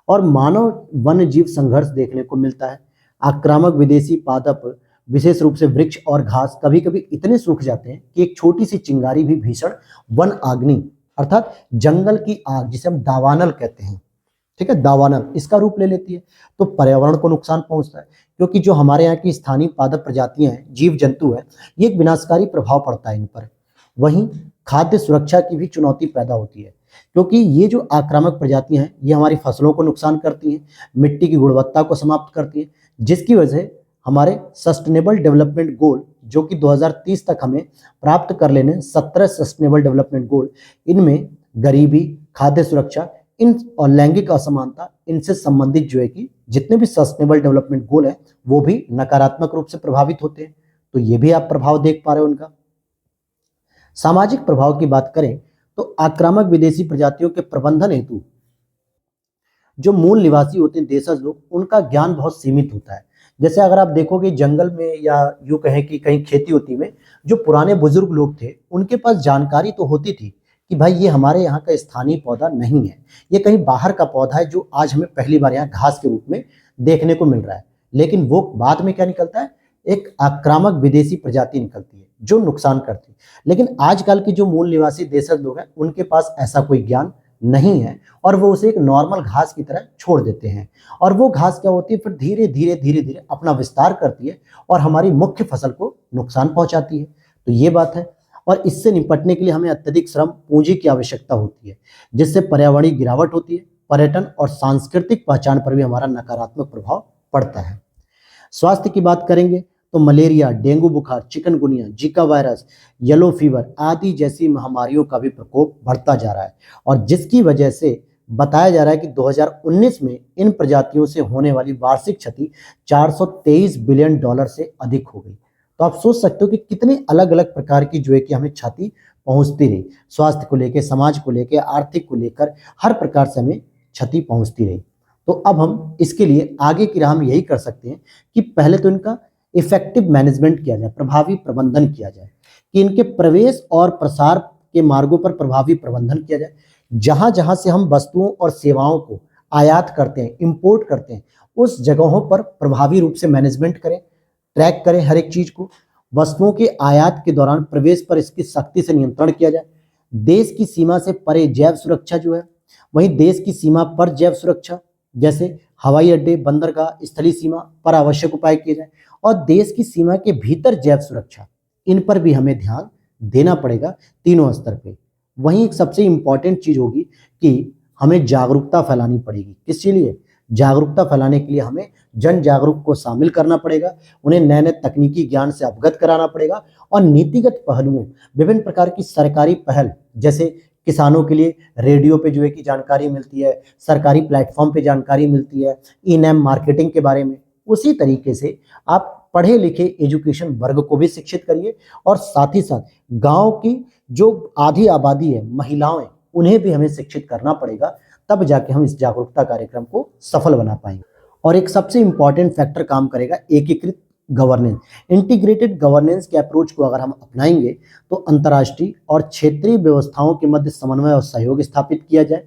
और मानव वन्य जीव संघर्ष देखने को मिलता है। आक्रामक विदेशी पादप, विशेष रूप से वृक्ष और घास, कभी कभी इतने सूख जाते हैं कि एक छोटी सी चिंगारी भी भीषण वन अग्नि अर्थात जंगल की आग, जिसे हम दावानल कहते हैं, ठीक है, दावानल, इसका रूप ले लेती है। तो पर्यावरण को नुकसान पहुंचता है, क्योंकि जो हमारे यहाँ की स्थानीय पादप प्रजातियां हैं, जीव जंतु है, ये एक विनाशकारी प्रभाव पड़ता है इन पर। वहीं खाद्य सुरक्षा की भी चुनौती पैदा होती है, क्योंकि ये जो आक्रामक प्रजातियां हैं ये हमारी फसलों को नुकसान करती हैं, मिट्टी की गुणवत्ता को समाप्त करती हैं, जिसकी वजह से हमारे सस्टेनेबल डेवलपमेंट गोल, जो कि 2030 तक हमें प्राप्त कर लेने 17 सस्टेनेबल डेवलपमेंट गोल, इनमें गरीबी, खाद्य सुरक्षा इन और लैंगिक असमानता, इनसे संबंधित जो है कि जितने भी सस्टेनेबल डेवलपमेंट गोल हैं वो भी नकारात्मक रूप से प्रभावित होते हैं। तो ये भी आप प्रभाव देख पा रहे हो उनका। सामाजिक प्रभाव की बात करें तो आक्रामक विदेशी प्रजातियों के प्रबंधन हेतु जो मूल निवासी होते हैं देशज लोग, उनका ज्ञान बहुत सीमित होता है। जैसे अगर आप देखोगे जंगल में या यूं कहें कि कहीं खेती होती में, जो पुराने बुजुर्ग लोग थे उनके पास जानकारी तो होती थी कि भाई ये हमारे यहाँ का स्थानीय पौधा नहीं है, ये कहीं बाहर का पौधा है जो आज हमें पहली बार यहाँ घास के रूप में देखने को मिल रहा है। लेकिन वो बाद में क्या निकलता है, एक आक्रामक विदेशी प्रजाति निकलती है जो नुकसान करती है। लेकिन आजकल के जो मूल निवासी देशज लोग हैं उनके पास ऐसा कोई ज्ञान नहीं है और वो उसे एक नॉर्मल घास की तरह छोड़ देते हैं। और वो घास क्या होती है, फिर धीरे धीरे धीरे धीरे अपना विस्तार करती है और हमारी मुख्य फसल को नुकसान पहुंचाती है। तो ये बात है, और इससे निपटने के लिए हमें अत्यधिक श्रम पूंजी की आवश्यकता होती है, जिससे पर्यावरणीय गिरावट होती है, पर्यटन और सांस्कृतिक पहचान पर भी हमारा नकारात्मक प्रभाव पड़ता है। स्वास्थ्य की बात करेंगे तो मलेरिया, डेंगू बुखार, chikungunya, Zika virus, yellow fever आदि जैसी महामारियों का भी प्रकोप बढ़ता जा रहा है, और जिसकी वजह से बताया जा रहा है कि 2019 में इन प्रजातियों से होने वाली वार्षिक क्षति 423 बिलियन डॉलर से अधिक हो गई। तो आप सोच सकते हो कि कितने अलग अलग प्रकार की जो है कि हमें क्षति पहुंचती रही, स्वास्थ्य को लेकर, समाज को लेकर, आर्थिक को लेकर, हर प्रकार से हमें क्षति पहुंचती रही। तो अब हम इसके लिए आगे की राह में यही कर सकते हैं कि पहले तो इनका इफेक्टिव मैनेजमेंट किया जाए, प्रभावी प्रबंधन किया जाए, कि इनके प्रवेश और प्रसार के मार्गों पर प्रभावी प्रबंधन किया जाए। जहां जहां से हम वस्तुओं और सेवाओं को आयात करते हैं, इंपोर्ट करते हैं, उस जगहों पर प्रभावी रूप से मैनेजमेंट करें, ट्रैक करें हर एक चीज को। वस्तुओं के आयात के दौरान प्रवेश पर इसकी सख्ती से नियंत्रण किया जाए। देश की सीमा से परे जैव सुरक्षा जो है, वहीं देश की सीमा पर जैव सुरक्षा, जैसे हवाई अड्डे, बंदरगाह, स्थलीय सीमा पर आवश्यक उपाय किए जाए। और देश की सीमा के भीतर जैव सुरक्षा, इन पर भी हमें ध्यान देना पड़ेगा तीनों स्तर पे। वहीं एक सबसे इंपॉर्टेंट चीज होगी कि हमें जागरूकता फैलानी पड़ेगी। किसके लिए? जागरूकता फैलाने के लिए हमें जन जागरूक को शामिल करना पड़ेगा, उन्हें नए नए तकनीकी ज्ञान से अवगत कराना पड़ेगा, और नीतिगत पहलुओं, विभिन्न प्रकार की सरकारी पहल, जैसे किसानों के लिए रेडियो पे जो है कि जानकारी मिलती है, सरकारी प्लेटफॉर्म पे जानकारी मिलती है, ई-नैम मार्केटिंग के बारे में, उसी तरीके से आप पढ़े लिखे एजुकेशन वर्ग को भी शिक्षित करिए, और साथ ही साथ गांव की जो आधी आबादी है, महिलाएं, उन्हें भी हमें शिक्षित करना पड़ेगा, तब जाके हम इस जागरूकता कार्यक्रम को सफल बना पाएंगे। और एक सबसे इंपॉर्टेंट फैक्टर काम करेगा एकीकृत गवर्नेंस। इंटीग्रेटेड गवर्नेंस के अप्रोच को अगर हम अपनाएंगे तो अंतर्राष्ट्रीय और क्षेत्रीय व्यवस्थाओं के मध्य समन्वय और सहयोग स्थापित किया जाए,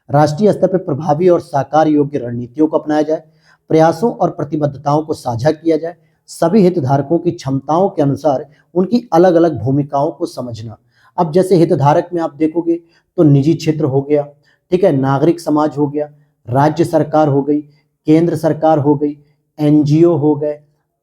राष्ट्रीय स्तर पर प्रभावी और साकार योग्य रणनीतियों को अपनाया जाए, प्रयासों और प्रतिबद्धताओं को साझा किया जाए, सभी हितधारकों की क्षमताओं के अनुसार उनकी अलग अलग भूमिकाओं को समझना। अब जैसे हितधारक में आप देखोगे तो निजी क्षेत्र हो गया, ठीक है, नागरिक समाज हो गया, राज्य सरकार हो गई, केंद्र सरकार हो गई, एनजीओ हो गए,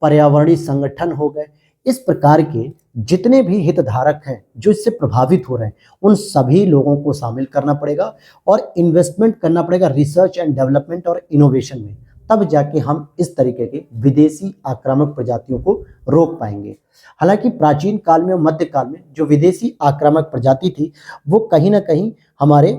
पर्यावरणीय संगठन हो गए। इस प्रकार के जितने भी हितधारक हैं जो इससे प्रभावित हो रहे हैं उन सभी लोगों को शामिल करना पड़ेगा और इन्वेस्टमेंट करना पड़ेगा रिसर्च एंड डेवलपमेंट और इनोवेशन में। तब जाके हम इस तरीके के विदेशी आक्रामक प्रजातियों को रोक पाएंगे। हालांकि प्राचीन काल में और मध्य काल में जो विदेशी आक्रामक प्रजाति थी वो कहीं ना कहीं हमारे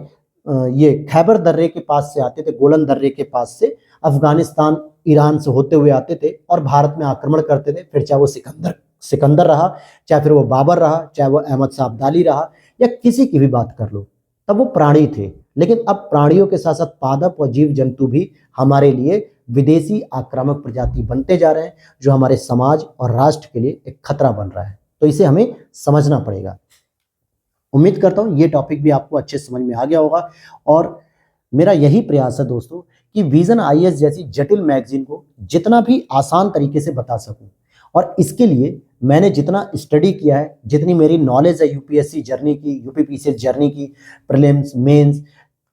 ये खैबर दर्रे के पास से आते थे, गोलन दर्रे के पास से, अफगानिस्तान ईरान से होते हुए आते थे और भारत में आक्रमण करते थे। फिर चाहे वो सिकंदर रहा, चाहे फिर वो बाबर रहा, चाहे वो अहमद शाह अब्दाली रहा, या किसी की भी बात कर लो, तब वो प्राणी थे। लेकिन अब प्राणियों के साथ साथ पादप और जीव जंतु भी हमारे लिए विदेशी आक्रामक प्रजाति बनते जा रहे हैं, जो हमारे समाज और राष्ट्र के लिए एक खतरा बन रहा है। तो इसे हमें समझना पड़ेगा। उम्मीद करता हूं ये टॉपिक भी आपको अच्छे समझ में आ गया होगा और मेरा यही प्रयास है दोस्तों कि विजन आईएएस जैसी जटिल मैगजीन को जितना भी आसान तरीके से बता सकूं। और इसके लिए मैंने जितना स्टडी किया है, जितनी मेरी नॉलेज है यूपीएससी जर्नी की, यूपीपीसीएस जर्नी की, प्रीलिम्स मेंस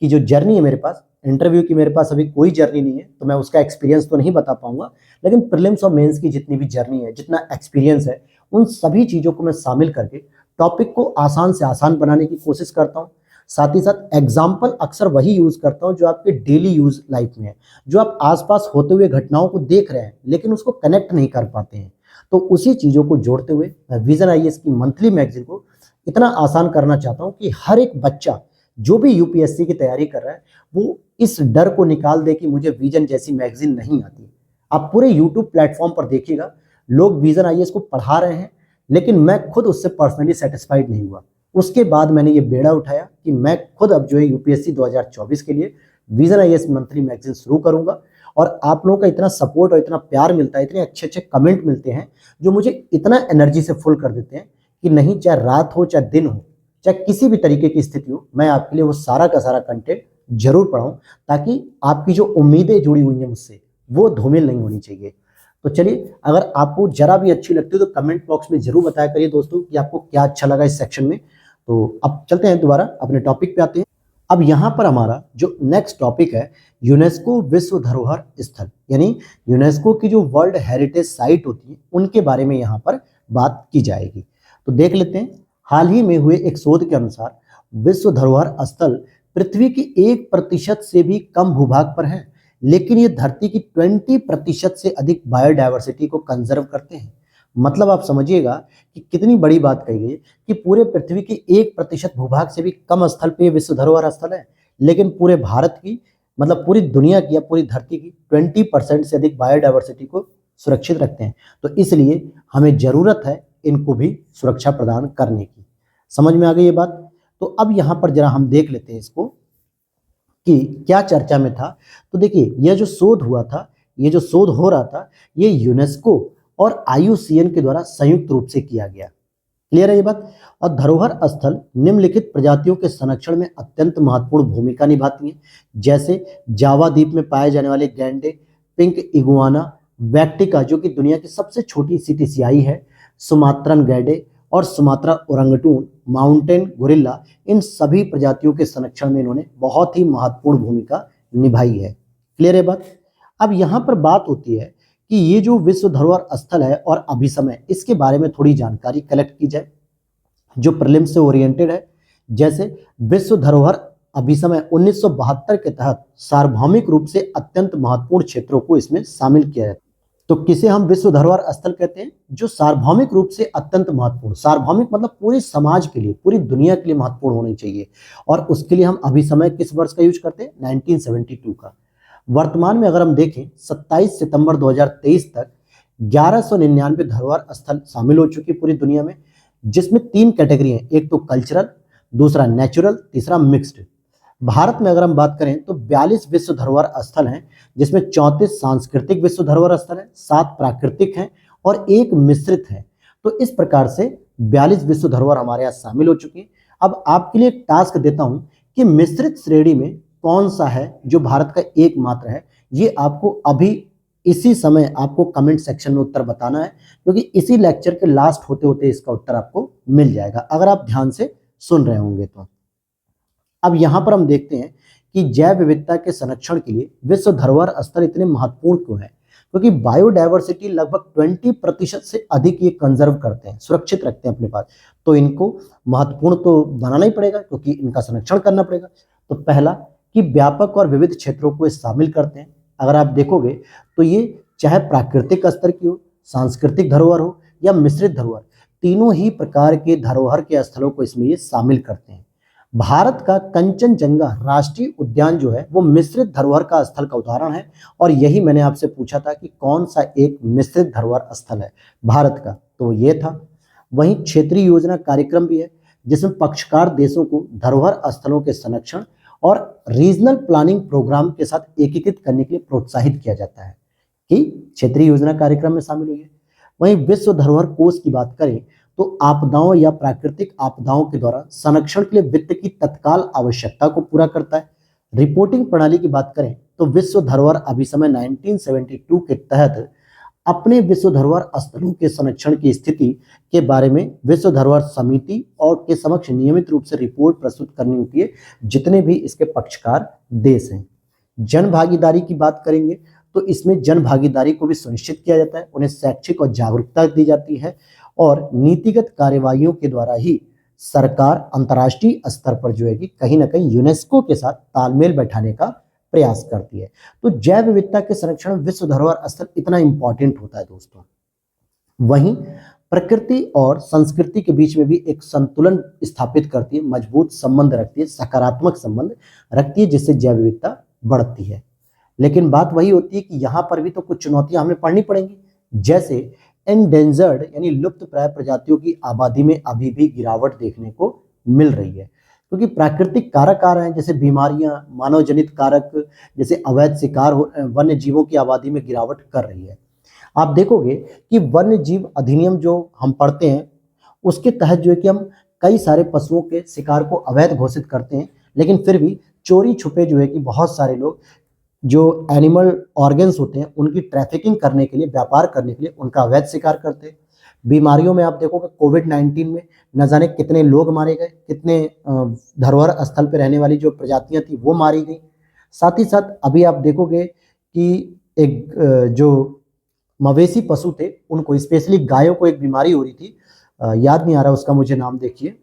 की जो जर्नी है मेरे पास, इंटरव्यू की मेरे पास अभी कोई जर्नी नहीं है तो मैं उसका एक्सपीरियंस तो नहीं बता पाऊंगा, लेकिन प्रीलिम्स और मेंस की जितनी भी जर्नी है, जितना एक्सपीरियंस है, उन सभी चीज़ों को मैं शामिल करके टॉपिक को आसान से आसान बनाने की कोशिश करता हूँ। साथ ही साथ एग्जाम्पल अक्सर वही यूज करता हूँ जो आपके डेली यूज लाइफ में है, जो आप आसपास होते हुए घटनाओं को देख रहे हैं लेकिन उसको कनेक्ट नहीं कर पाते हैं। तो उसी चीज़ों को जोड़ते हुए मैं विजन आईएएस की मंथली मैगजीन को इतना आसान करना चाहता हूँ कि हर एक बच्चा जो भी यूपीएससी की तैयारी कर रहा है वो इस डर को निकाल दे कि मुझे विजन जैसी मैगजीन नहीं आती। आप पूरे यूट्यूब प्लेटफॉर्म पर देखिएगा, लोग विजन आईएएस को पढ़ा रहे हैं, लेकिन मैं खुद उससे पर्सनली सेटिस्फाइड नहीं हुआ। उसके बाद मैंने ये बेड़ा उठाया कि मैं खुद अब जो है यूपीएससी 2024 के लिए विजन आईएएस मंथली मैगजीन शुरू करूंगा। और आप लोगों का इतना सपोर्ट और इतना प्यार मिलता है, इतने अच्छे अच्छे कमेंट मिलते हैं जो मुझे इतना एनर्जी से फुल कर देते हैं कि नहीं, चाहे रात हो चाहे दिन हो, चाहे किसी भी तरीके की स्थिति हो, मैं आपके लिए वो सारा का सारा कंटेंट जरूर पढ़ाऊं, ताकि आपकी जो उम्मीदें जुड़ी हुई हैं मुझसे वो धूमिल नहीं होनी चाहिए। तो चलिए, अगर आपको जरा भी अच्छी लगती है तो कमेंट बॉक्स में जरूर बताया करिए दोस्तों कि आपको क्या अच्छा लगा इस सेक्शन में। तो अब चलते हैं दोबारा अपने टॉपिक पे आते हैं। अब यहाँ पर हमारा जो नेक्स्ट टॉपिक है यूनेस्को विश्व धरोहर स्थल, यानी यूनेस्को की जो वर्ल्ड हेरिटेज साइट होती है उनके बारे में यहाँ पर बात की जाएगी। तो देख लेते हैं, हाल ही में हुए एक शोध के अनुसार विश्व धरोहर स्थल पृथ्वी की 1% से भी कम भूभाग पर है, लेकिन ये धरती की 20% से अधिक बायोडायवर्सिटी को कंजर्व करते हैं। मतलब आप समझिएगा कि कितनी बड़ी बात कही गई कि पूरे पृथ्वी की 1% भूभाग से भी कम स्थल पे विश्व धरोहर स्थल है, लेकिन पूरे भारत की, मतलब पूरी दुनिया की या पूरी धरती की 20% से अधिक बायोडायवर्सिटी को सुरक्षित रखते हैं। तो इसलिए हमें जरूरत है इनको भी सुरक्षा प्रदान करने की। समझ में आ गई ये बात? तो अब यहाँ पर जरा हम देख लेते हैं इसको कि क्या चर्चा में था। तो देखिए, यह जो शोध हुआ था, ये जो शोध हो रहा था, ये यूनेस्को और आईयूसीएन के द्वारा संयुक्त रूप से किया गया। क्लियर है ये बात? और धरोहर स्थल निम्नलिखित प्रजातियों के संरक्षण में अत्यंत महत्वपूर्ण भूमिका निभाती हैं, जैसे जावा द्वीप में पाए जाने वाले गैंडे, पिंक इगुआना, वैक्टिका जो कि दुनिया की सबसे छोटी सीटीसीआई है, सुमात्रन गैंडे और सुमात्रा ओरंगटून, माउंटेन गोरिल्ला, इन सभी प्रजातियों के संरक्षण में इन्होंने बहुत ही महत्वपूर्ण भूमिका निभाई है। क्लियर है बात? अब यहाँ पर बात होती है कि ये जो विश्व धरोहर स्थल है और अभिसमय, इसके बारे में थोड़ी जानकारी कलेक्ट की जाए जो प्रीलिम्स से ओरिएंटेड है। जैसे विश्व धरोहर अभिसमय 1972 के तहत सार्वभौमिक रूप से अत्यंत महत्वपूर्ण क्षेत्रों को इसमें शामिल किया है। तो किसे हम विश्व धरोहर स्थल कहते हैं? जो सार्वभौमिक रूप से अत्यंत महत्वपूर्ण, सार्वभौमिक मतलब पूरे समाज के लिए, पूरी दुनिया के लिए महत्वपूर्ण होनी चाहिए। और उसके लिए हम अभिसमय किस वर्ष का यूज करते हैं? 1972 का। वर्तमान में अगर हम देखें 27 सितंबर 2023 तक 1199 धरोहर स्थल शामिल हो चुकी पूरी दुनिया में, जिसमें 3 कैटेगरी हैं, एक तो कल्चरल, दूसरा नेचुरल, तीसरा मिक्स्ड। भारत में अगर हम बात करें तो 42 विश्व धरोहर स्थल हैं, जिसमें 34 सांस्कृतिक विश्व धरोहर स्थल हैं, 7 प्राकृतिक हैं और एक मिश्रित है। तो इस प्रकार से 42 विश्व धरोहर हमारे यहाँ शामिल हो चुकी है। अब आपके लिए एक टास्क देता हूं कि मिश्रित श्रेणी में कौन सा है जो भारत का एकमात्र है। ये आपको अभी इसी समय आपको कमेंट सेक्शन में उत्तर बताना है, क्योंकि इसी लेक्चर के लास्ट होते होते इसका उत्तर आपको मिल जाएगा अगर आप ध्यान से सुन रहे होंगे तो। अब यहां पर हम देखते हैं कि जैव विविधता के संरक्षण के लिए विश्व धरोहर स्थल इतने महत्वपूर्ण क्यों है। क्योंकि बायोडायवर्सिटी लगभग 20% से अधिक ये कंजर्व करते हैं, सुरक्षित रखते हैं अपने पास। तो इनको महत्वपूर्ण तो बनाना ही पड़ेगा, क्योंकि इनका संरक्षण करना पड़ेगा। तो पहला कि व्यापक और विविध क्षेत्रों को ये शामिल करते हैं। अगर आप देखोगे तो ये चाहे प्राकृतिक स्तर की हो, सांस्कृतिक धरोहर हो या मिश्रित धरोहर, तीनों ही प्रकार के धरोहर के स्थलों को इसमें ये शामिल करते हैं। भारत का कंचनजंगा राष्ट्रीय उद्यान जो है वो मिश्रित धरोहर का स्थल का उदाहरण है। और यही मैंने आपसे पूछा था कि कौन सा एक मिश्रित धरोहर स्थल है भारत का, तो ये था। वहीं क्षेत्रीय योजना कार्यक्रम भी है, जिसमें पक्षकार देशों को धरोहर स्थलों के संरक्षण और रीजनल प्लानिंग प्रोग्राम के साथ एकीकृत करने के लिए प्रोत्साहित किया जाता है कि क्षेत्रीय योजना कार्यक्रम में शामिल हुई है। वहीं विश्व धरोहर कोष की बात करें तो आपदाओं या प्राकृतिक आपदाओं के दौरान संरक्षण के लिए वित्त की तत्काल आवश्यकता को पूरा करता है। रिपोर्टिंग प्रणाली की बात करें तो विश्व धरोहर अभिसमय 1972 के तहत अपने विश्व धरोहर स्थलों के संरक्षण की स्थिति के बारे में विश्व धरोहर समिति और के समक्ष नियमित रूप से रिपोर्ट प्रस्तुत करनी होती है, जितने भी इसके पक्षकार देश हैं। जन भागीदारी की बात करेंगे तो इसमें जन भागीदारी को भी सुनिश्चित किया जाता है, उन्हें शैक्षिक और जागरूकता दी जाती है और नीतिगत कार्यवाहियों के द्वारा ही सरकार अंतर्राष्ट्रीय स्तर पर जो है कि कहीं ना कहीं यूनेस्को के साथ तालमेल बैठाने का प्रयास करती है। तो जैव विविधता के संरक्षण में विश्व धरोहर स्थल इतना इंपॉर्टेंट होता है दोस्तों। वहीं प्रकृति और संस्कृति के बीच में भी एक संतुलन स्थापित करती है, मजबूत संबंध रखती है, सकारात्मक संबंध रखती है, जिससे जैव विविधता बढ़ती है। लेकिन बात वही होती है कि यहाँ पर भी तो कुछ चुनौतियां हमें पढ़नी पड़ेंगी, जैसे एंडेंजर्ड यानी लुप्त प्राय प्रजातियों की आबादी में अभी भी गिरावट देखने को मिल रही है, क्योंकि प्राकृतिक कारक आ रहे हैं, जैसे बीमारियां, मानव जनित कारक, जैसे अवैध शिकार, वन्य जीवों की आबादी में गिरावट कर रही है। आप देखोगे कि वन्य जीव अधिनियम जो हम पढ़ते हैं उसके तहत जो है कि हम कई सारे पशुओं के शिकार को अवैध घोषित करते हैं, लेकिन फिर भी चोरी छुपे जो है कि बहुत सारे लोग जो एनिमल ऑर्गन्स होते हैं उनकी ट्रैफिकिंग करने के लिए, व्यापार करने के लिए उनका अवैध शिकार करते हैं। बीमारियों में आप देखोगे कोविड-19 में न जाने कितने लोग मारे गए, कितने धरोहर स्थल पर रहने वाली जो प्रजातियां थी वो मारी गई। साथ ही साथ अभी आप देखोगे कि एक जो मवेशी पशु थे उनको, स्पेशली गायों को एक बीमारी हो रही थी, याद नहीं आ रहा उसका मुझे नाम, देखिए,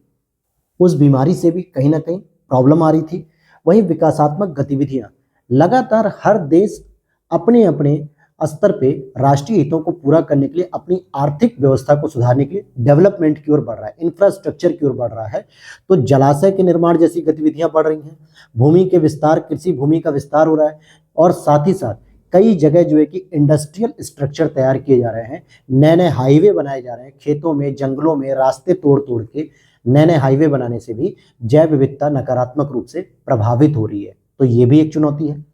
उस बीमारी से भी कहीं ना कहीं प्रॉब्लम आ रही थी। वहीं विकासात्मक गतिविधियां, लगातार हर देश अपने अपने स्तर पे राष्ट्रीय हितों को पूरा करने के लिए, अपनी आर्थिक व्यवस्था को सुधारने के लिए डेवलपमेंट की ओर बढ़ रहा है, इंफ्रास्ट्रक्चर की ओर बढ़ रहा है। तो जलाशय के निर्माण जैसी गतिविधियां बढ़ रही हैं, भूमि के विस्तार, कृषि भूमि का विस्तार हो रहा है, और साथ ही साथ कई जगह जो है कि इंडस्ट्रियल स्ट्रक्चर तैयार किए जा रहे हैं, नए नए हाईवे बनाए जा रहे हैं, खेतों में, जंगलों में रास्ते तोड़ तोड़ के नए नए हाईवे बनाने से भी जैव विविधता नकारात्मक रूप से प्रभावित हो रही है। तो ये भी एक चुनौती है।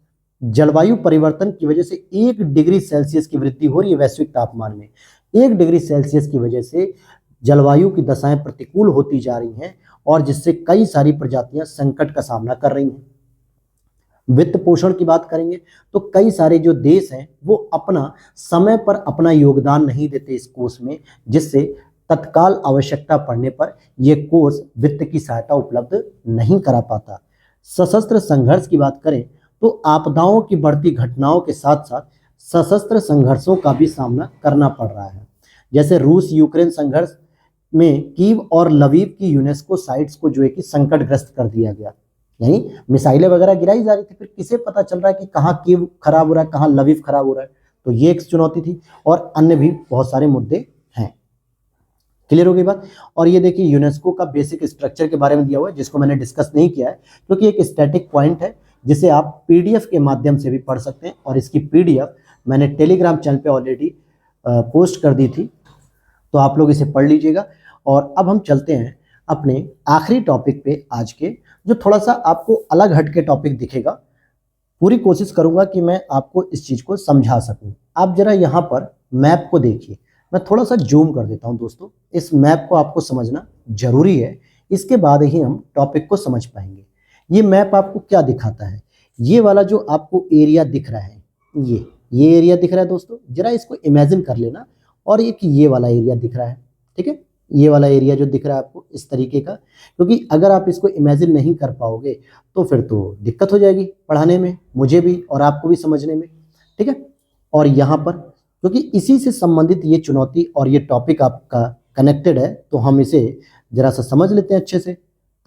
जलवायु परिवर्तन की वजह से 1 डिग्री सेल्सियस की वृद्धि हो रही है वैश्विक तापमान में। 1 डिग्री सेल्सियस की वजह से जलवायु की दशाएं प्रतिकूल होती जा रही हैं, और जिससे कई सारी प्रजातियां संकट का सामना कर रही हैं। वित्त पोषण की बात करेंगे तो कई सारे जो देश हैं वो अपना समय पर अपना योगदान नहीं देते इस कोष में, जिससे तत्काल आवश्यकता पड़ने पर यह कोष वित्त की सहायता उपलब्ध नहीं करा पाता। सशस्त्र संघर्ष की बात करें तो आपदाओं की बढ़ती घटनाओं के साथ साथ सशस्त्र संघर्षों का भी सामना करना पड़ रहा है। जैसे रूस यूक्रेन संघर्ष में कीव और लवीव की यूनेस्को साइट्स को जो है कि संकटग्रस्त कर दिया गया, यानी मिसाइलें वगैरह गिराई जा रही थी, फिर किसे पता चल रहा है कि कहाँ कीव खराब हो रहा है, कहाँ लवीव खराब हो रहा है। तो ये एक चुनौती थी, और अन्य भी बहुत सारे मुद्दे हैं। क्लियर हो गई बात। और ये देखिए यूनेस्को का बेसिक स्ट्रक्चर के बारे में दिया हुआ है, जिसको मैंने डिस्कस नहीं किया है क्योंकि एक स्टैटिक पॉइंट है, जिसे आप पीडीएफ के माध्यम से भी पढ़ सकते हैं, और इसकी पीडीएफ मैंने टेलीग्राम चैनल पे ऑलरेडी पोस्ट कर दी थी, तो आप लोग इसे पढ़ लीजिएगा। और अब हम चलते हैं अपने आखिरी टॉपिक पे आज के, जो थोड़ा सा आपको अलग हट के टॉपिक दिखेगा। पूरी कोशिश करूंगा कि मैं आपको इस चीज को समझा सकूं। आप जरा यहाँ पर मैप को देखिए, मैं थोड़ा सा जूम कर देता हूं दोस्तों, इस मैप को आपको समझना जरूरी है, इसके बाद ही हम टॉपिक को समझ पाएंगे। ये मैप आपको क्या दिखाता है, ये वाला जो आपको एरिया दिख रहा है, ये एरिया दिख रहा है दोस्तों, जरा इसको इमेजिन कर लेना। और एक ये वाला एरिया दिख रहा है, ठीक है, ये वाला एरिया जो दिख रहा है आपको इस तरीके का, क्योंकि अगर आप इसको इमेजिन नहीं कर पाओगे तो फिर तो दिक्कत हो जाएगी पढ़ाने में, मुझे भी और आपको भी समझने में, ठीक है। और यहाँ पर क्योंकि इसी से संबंधित ये चुनौती और ये टॉपिक आपका कनेक्टेड है, तो हम इसे जरा सा समझ लेते हैं अच्छे से,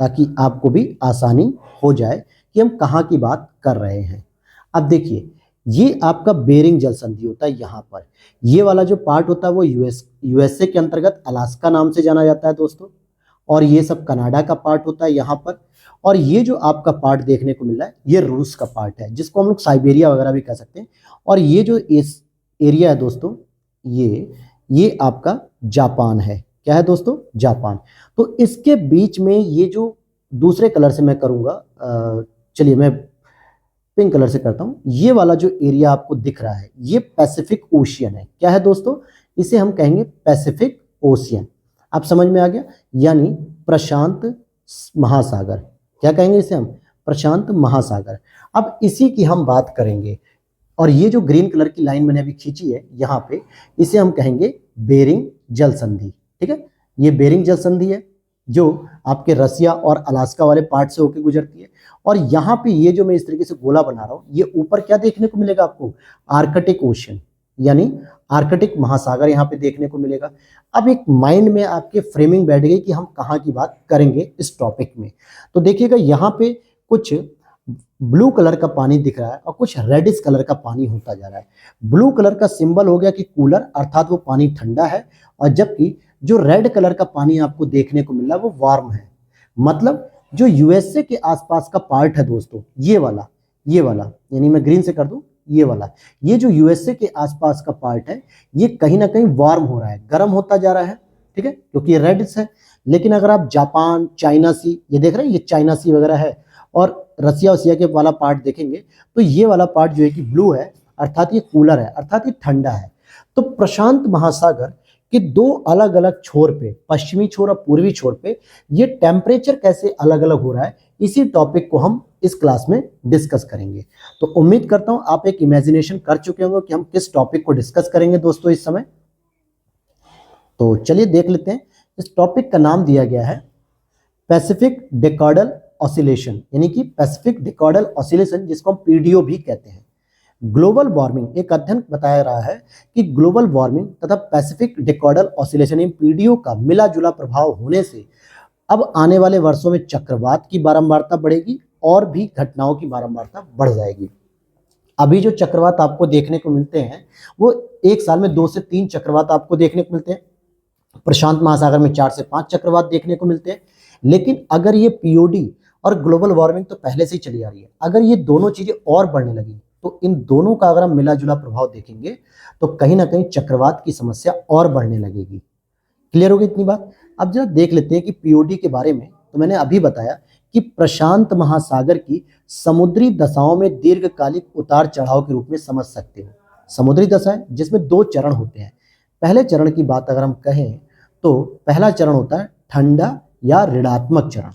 ताकि आपको भी आसानी हो जाए कि हम कहाँ की बात कर रहे हैं। अब देखिए, ये आपका बेरिंग जल संधि होता है यहाँ पर, ये वाला जो पार्ट होता है वो यूएसए के अंतर्गत अलास्का नाम से जाना जाता है दोस्तों, और ये सब कनाडा का पार्ट होता है यहाँ पर। और ये जो आपका पार्ट देखने को मिल रहा है ये रूस का पार्ट है, जिसको हम लोग साइबेरिया वगैरह भी कह सकते हैं। और ये जो इस एरिया है दोस्तों, ये आपका जापान है। क्या है दोस्तों? जापान। तो इसके बीच में ये जो दूसरे कलर से मैं करूँगा, चलिए मैं पिंक कलर से करता हूँ, ये वाला जो एरिया आपको दिख रहा है ये पैसिफिक ओशियन है। क्या है दोस्तों? इसे हम कहेंगे पैसिफिक ओशियन। आप समझ में आ गया? यानी प्रशांत महासागर। क्या कहेंगे इसे हम? प्रशांत महासागर। अब इसी की हम बात करेंगे, और ये जो ग्रीन कलर की लाइन मैंने अभी खींची है यहाँ पे, इसे हम कहेंगे बेरिंग जल संधि, ठीक है। ये बेरिंग जल संधि है जो आपके रसिया और अलास्का वाले पार्ट से होकर गुजरती है। और यहाँ पे ये जो मैं इस तरीके से गोला बना रहा हूँ, ये ऊपर क्या देखने को मिलेगा आपको? आर्कटिक ओशन, यानी आर्कटिक महासागर यहाँ पे देखने को मिलेगा। अब एक माइंड में आपके फ्रेमिंग बैठ गई कि हम कहाँ की बात करेंगे इस टॉपिक में। तो देखिएगा यहाँ पे कुछ ब्लू कलर का पानी दिख रहा है और कुछ रेडिश कलर का पानी होता जा रहा है। ब्लू कलर का सिंबल हो गया कि कूलर, अर्थात वो पानी ठंडा है, और जबकि जो रेड कलर का पानी आपको देखने को मिल रहा है वो वार्म है। मतलब जो यूएसए के आसपास का पार्ट है दोस्तों, ये वाला यानी मैं ग्रीन से कर दूं, ये वाला, ये जो यूएसए के आसपास का पार्ट है ये कहीं ना कहीं वार्म हो रहा है, गर्म होता जा रहा है, ठीक है, क्योंकि ये रेडिश है। लेकिन अगर आप जापान, चाइना सी, ये देख रहे हैं, ये चाइना सी वगैरह है, और रसिया वसिया के वाला पार्ट देखेंगे तो ये वाला पार्ट जो है कि ब्लू है, अर्थात ये कूलर है, अर्थात ये ठंडा है। तो प्रशांत महासागर कि दो अलग अलग छोर पे, पश्चिमी छोर और पूर्वी छोर पे, ये टेम्परेचर कैसे अलग अलग हो रहा है, इसी टॉपिक को हम इस क्लास में डिस्कस करेंगे। तो उम्मीद करता हूं आप एक इमेजिनेशन कर चुके होंगे कि हम किस टॉपिक को डिस्कस करेंगे दोस्तों इस समय। तो चलिए देख लेते हैं। इस टॉपिक का नाम दिया गया है पैसिफिक डिकॉर्डल ऑसिलेशन, यानी कि पैसिफिक डिकॉर्डल ऑसिलेशन, जिसको हम पीडीओ भी कहते हैं। ग्लोबल वार्मिंग, एक अध्ययन बताया रहा है कि ग्लोबल वार्मिंग तथा पैसिफिक डिकॉर्डल ऑसिलेशन इन पीडीओ का मिला जुला प्रभाव होने से अब आने वाले वर्षों में चक्रवात की बारंबारता बढ़ेगी और भी घटनाओं की बारंबारता बढ़ जाएगी। अभी जो चक्रवात आपको देखने को मिलते हैं वो एक साल में 2 से 3 चक्रवात आपको देखने को मिलते हैं। प्रशांत महासागर में 4 से 5 चक्रवात देखने को मिलते हैं। लेकिन अगर ये पीओडी और ग्लोबल वार्मिंग तो पहले से ही चली आ रही है, अगर ये दोनों चीजें और बढ़ने लगी तो इन दोनों का अगर हम मिला जुला प्रभाव देखेंगे तो कहीं ना कहीं चक्रवात की समस्या और बढ़ने लगेगी। क्लियर होगी इतनी बात? अब जरा देख लेते हैं कि पीओडी के बारे में। तो मैंने अभी बताया कि प्रशांत महासागर की समुद्री दशाओं में दीर्घकालिक उतार चढ़ाव के रूप में समझ सकते हो। समुद्री दशाएं जिसमें 2 चरण होते हैं। पहले चरण की बात अगर हम कहें तो पहला चरण होता है ठंडा या ऋणात्मक चरण।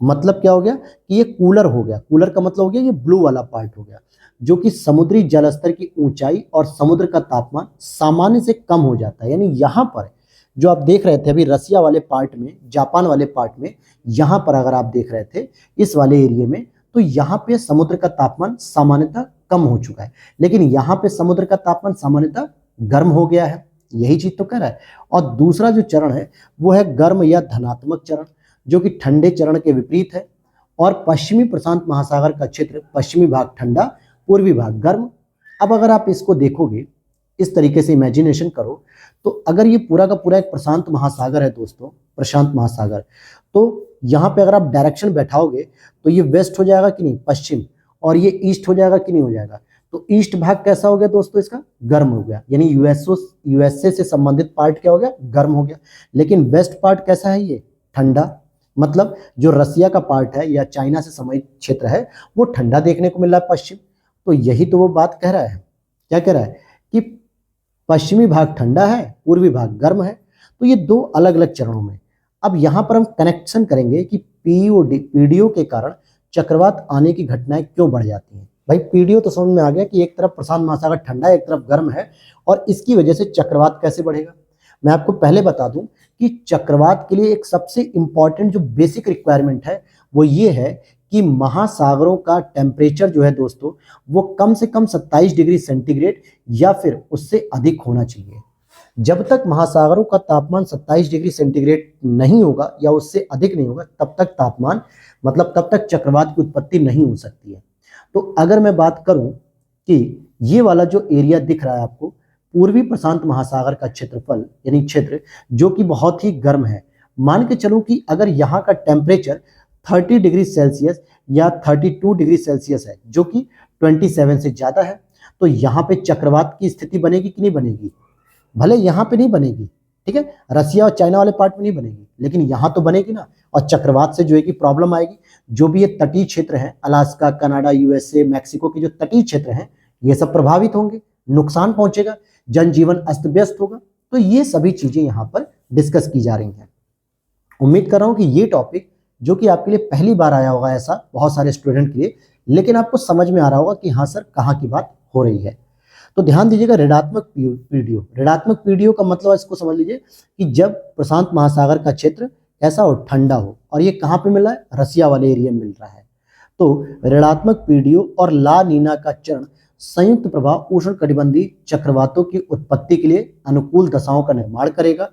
मतलब क्या हो गया कि ये कूलर हो गया, कूलर का मतलब हो गया ये ब्लू वाला पार्ट हो गया, जो कि समुद्री जल स्तर की ऊंचाई और समुद्र का तापमान सामान्य से कम हो जाता है। यानी यहाँ पर जो आप देख रहे थे अभी रसिया वाले पार्ट में, जापान वाले पार्ट में, यहाँ पर अगर आप देख रहे थे इस वाले एरिया में, तो यहाँ पे समुद्र का तापमान सामान्यतः कम हो चुका है, लेकिन यहाँ पे समुद्र का तापमान सामान्यतः गर्म हो गया है। यही चीज तो कह रहा है। और दूसरा जो चरण है वो है गर्म या धनात्मक चरण, जो कि ठंडे चरण के विपरीत है। और पश्चिमी प्रशांत महासागर का क्षेत्र, पश्चिमी भाग ठंडा, पूर्वी भाग गर्म। अब अगर आप इसको देखोगे, इस तरीके से इमेजिनेशन करो, तो अगर ये पूरा का पूरा एक प्रशांत महासागर है दोस्तों, प्रशांत महासागर, तो यहाँ पे अगर आप डायरेक्शन बैठाओगे तो ये वेस्ट हो जाएगा कि नहीं, पश्चिम, और ये ईस्ट हो जाएगा कि नहीं हो जाएगा। तो ईस्ट भाग कैसा हो गया दोस्तों, इसका गर्म हो गया, यानी यूएसए से संबंधित पार्ट क्या हो गया, गर्म हो गया। लेकिन वेस्ट पार्ट कैसा है, ये ठंडा। मतलब जो रसिया का पार्ट है या चाइना से संबंधित क्षेत्र है वो ठंडा देखने को मिल रहा है, पश्चिम। तो यही तो वो बात कह रहा है। क्या कह रहा है कि पश्चिमी भाग ठंडा है, पूर्वी भाग गर्म है। तो ये दो अलग अलग चरणों में। अब यहाँ पर हम कनेक्शन करेंगे कि पीडीओ के कारण चक्रवात आने की घटनाएं क्यों बढ़ जाती हैं। भाई पीडीओ तो समझ में आ गया कि एक तरफ प्रशांत महासागर ठंडा है, एक तरफ गर्म है, और इसकी वजह से चक्रवात कैसे बढ़ेगा। मैं आपको पहले बता दूं कि चक्रवात के लिए एक सबसे इंपॉर्टेंट जो बेसिक रिक्वायरमेंट है वो ये है कि महासागरों का टेम्परेचर जो है दोस्तों वो कम से कम 27 डिग्री सेंटीग्रेड या फिर उससे अधिक होना चाहिए। जब तक महासागरों का तापमान 27 डिग्री सेंटीग्रेड नहीं होगा या उससे अधिक नहीं होगा तब तक तापमान मतलब तब तक चक्रवात की उत्पत्ति नहीं हो सकती है। तो अगर मैं बात करूं कि ये वाला जो एरिया दिख रहा है आपको, पूर्वी प्रशांत महासागर का क्षेत्रफल यानी क्षेत्र जो कि बहुत ही गर्म है, मान के चलो कि अगर यहाँ का टेम्परेचर 30 डिग्री सेल्सियस या 32 डिग्री सेल्सियस है जो कि 27 से ज्यादा है, तो यहाँ पे चक्रवात की स्थिति बनेगी कि नहीं बनेगी। भले यहाँ पे नहीं बनेगी, ठीक है, रसिया और चाइना वाले पार्ट में नहीं बनेगी, लेकिन यहाँ तो बनेगी ना। और चक्रवात से जो है कि प्रॉब्लम आएगी। जो भी ये तटीय क्षेत्र है, अलास्का, कनाडा, यूएसए, मैक्सिको के जो तटीय क्षेत्र हैं, ये सब प्रभावित होंगे, नुकसान पहुंचेगा, जनजीवन अस्त व्यस्त होगा। तो ये सभी चीजें यहाँ पर डिस्कस की जा रही हैं। उम्मीद कर रहा हूँ कि ये टॉपिक जो कि आपके लिए पहली बार आया होगा ऐसा बहुत सारे स्टूडेंट के लिए, लेकिन आपको समझ में आ रहा होगा कि हाँ सर कहाँ की बात हो रही है। तो ध्यान दीजिएगा, ऋणात्मक पीडीओ, ऋणात्मक पीडीओ का मतलब इसको समझ लीजिए कि जब प्रशांत महासागर का क्षेत्र ऐसा हो, ठंडा हो, और ये कहाँ पे मिला है, रसिया वाले एरिया में मिल रहा है। तो ऋणात्मक पीडीओ और ला नीना का चरण संयुक्त प्रभाव उष्णकटिबंधीय चक्रवातों की उत्पत्ति के लिए अनुकूल दशाओं का निर्माण करेगा।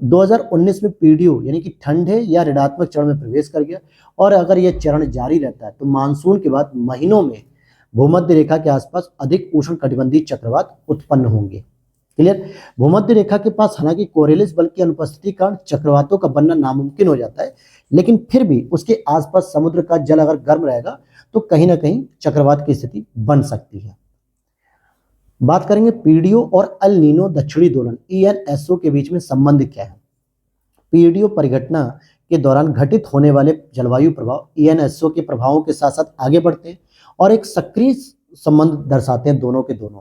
2019 में पीडीओ यानी कि ठंडे या ऋणात्मक चरण में प्रवेश कर गया, और अगर यह चरण जारी रहता है तो मानसून के बाद महीनों में भूमध्य रेखा के आसपास अधिक उष्णकटिबंधीय चक्रवात उत्पन्न होंगे। क्लियर। भूमध्य रेखा के पास हालांकि कोरियलिस बल की अनुपस्थिति के कारण चक्रवातों का बनना नामुमकिन हो जाता है, लेकिन फिर भी उसके आसपास समुद्र का जल अगर गर्म रहेगा तो कहीं ना कहीं चक्रवात की स्थिति बन सकती है। बात करेंगे पीडीओ और अल नीनो दक्षिणी दोलन ईएनएसओ के बीच में संबंध क्या है। पीडीओ परिघटना के दौरान घटित होने वाले जलवायु प्रभाव ईएनएसओ के प्रभावों के साथ साथ आगे बढ़ते हैं और एक सक्रिय संबंध दर्शाते हैं दोनों के दोनों।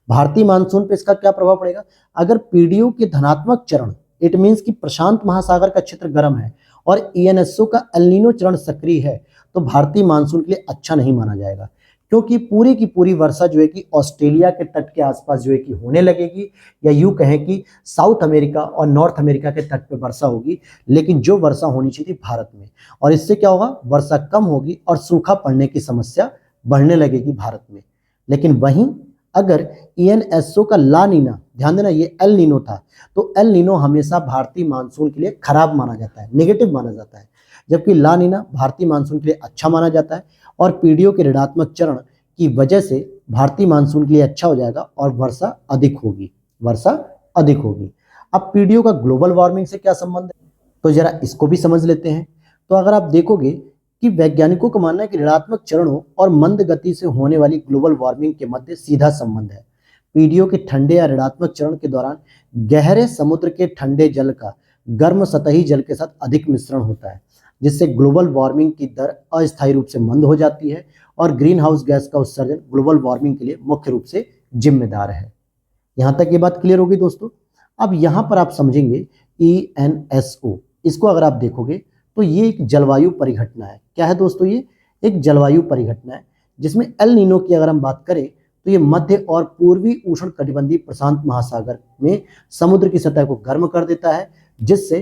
भारतीय मानसून पे इसका क्या प्रभाव पड़ेगा। अगर पीडीओ के धनात्मक चरण, इट मीन्स कि प्रशांत महासागर का क्षेत्र गर्म है और ईएनएसओ का एल नीनो चरण सक्रिय है, तो भारतीय मानसून के लिए अच्छा नहीं माना जाएगा, क्योंकि पूरी की पूरी वर्षा जो है कि ऑस्ट्रेलिया के तट के आसपास जो है कि होने लगेगी, या यूं कहें कि साउथ अमेरिका और नॉर्थ अमेरिका के तट पे वर्षा होगी, लेकिन जो वर्षा होनी चाहिए थी भारत में। और इससे क्या होगा, वर्षा कम होगी और सूखा पड़ने की समस्या बढ़ने लगेगी भारत में। लेकिन वहीं अगर ईएनएसओ का ला नीना, ध्यान देना ये एल नीनो था, तो एल नीनो हमेशा भारतीय मानसून के लिए खराब माना जाता है, नेगेटिव माना जाता है, जबकि ला नीना भारतीय मानसून के लिए अच्छा माना जाता है। और पीडीओ के ऋणात्मक चरण की वजह से भारतीय मानसून के लिए अच्छा हो जाएगा और वर्षा अधिक होगी, वर्षा अधिक होगी। अब पीडीओ का ग्लोबल वार्मिंग से क्या संबंध है, तो जरा इसको भी समझ लेते हैं। तो अगर आप देखोगे कि वैज्ञानिकों का मानना है कि ऋणात्मक चरणों और मंद गति से होने वाली ग्लोबल वार्मिंग के मध्य सीधा संबंध है। पीडीओ के ठंडे या ऋणात्मक चरण के दौरान गहरे समुद्र के ठंडे जल का गर्म सतही जल के साथ अधिक मिश्रण होता है, जिससे ग्लोबल वार्मिंग की दर अस्थायी रूप से मंद हो जाती है और ग्रीन हाउस गैस का उत्सर्जन ग्लोबल वार्मिंग के लिए मुख्य रूप से जिम्मेदार है। यहां तक ये बात क्लियर होगी दोस्तों। अब यहां पर आप समझेंगे ईएनएसओ, इसको अगर आप देखोगे तो ये एक जलवायु परिघटना है। क्या है दोस्तों, ये एक जलवायु परिघटना है जिसमें एल नीनो की अगर हम बात करें तो ये मध्य और पूर्वी उष्णकटिबंधीय प्रशांत महासागर में समुद्र की सतह को गर्म कर देता है, जिससे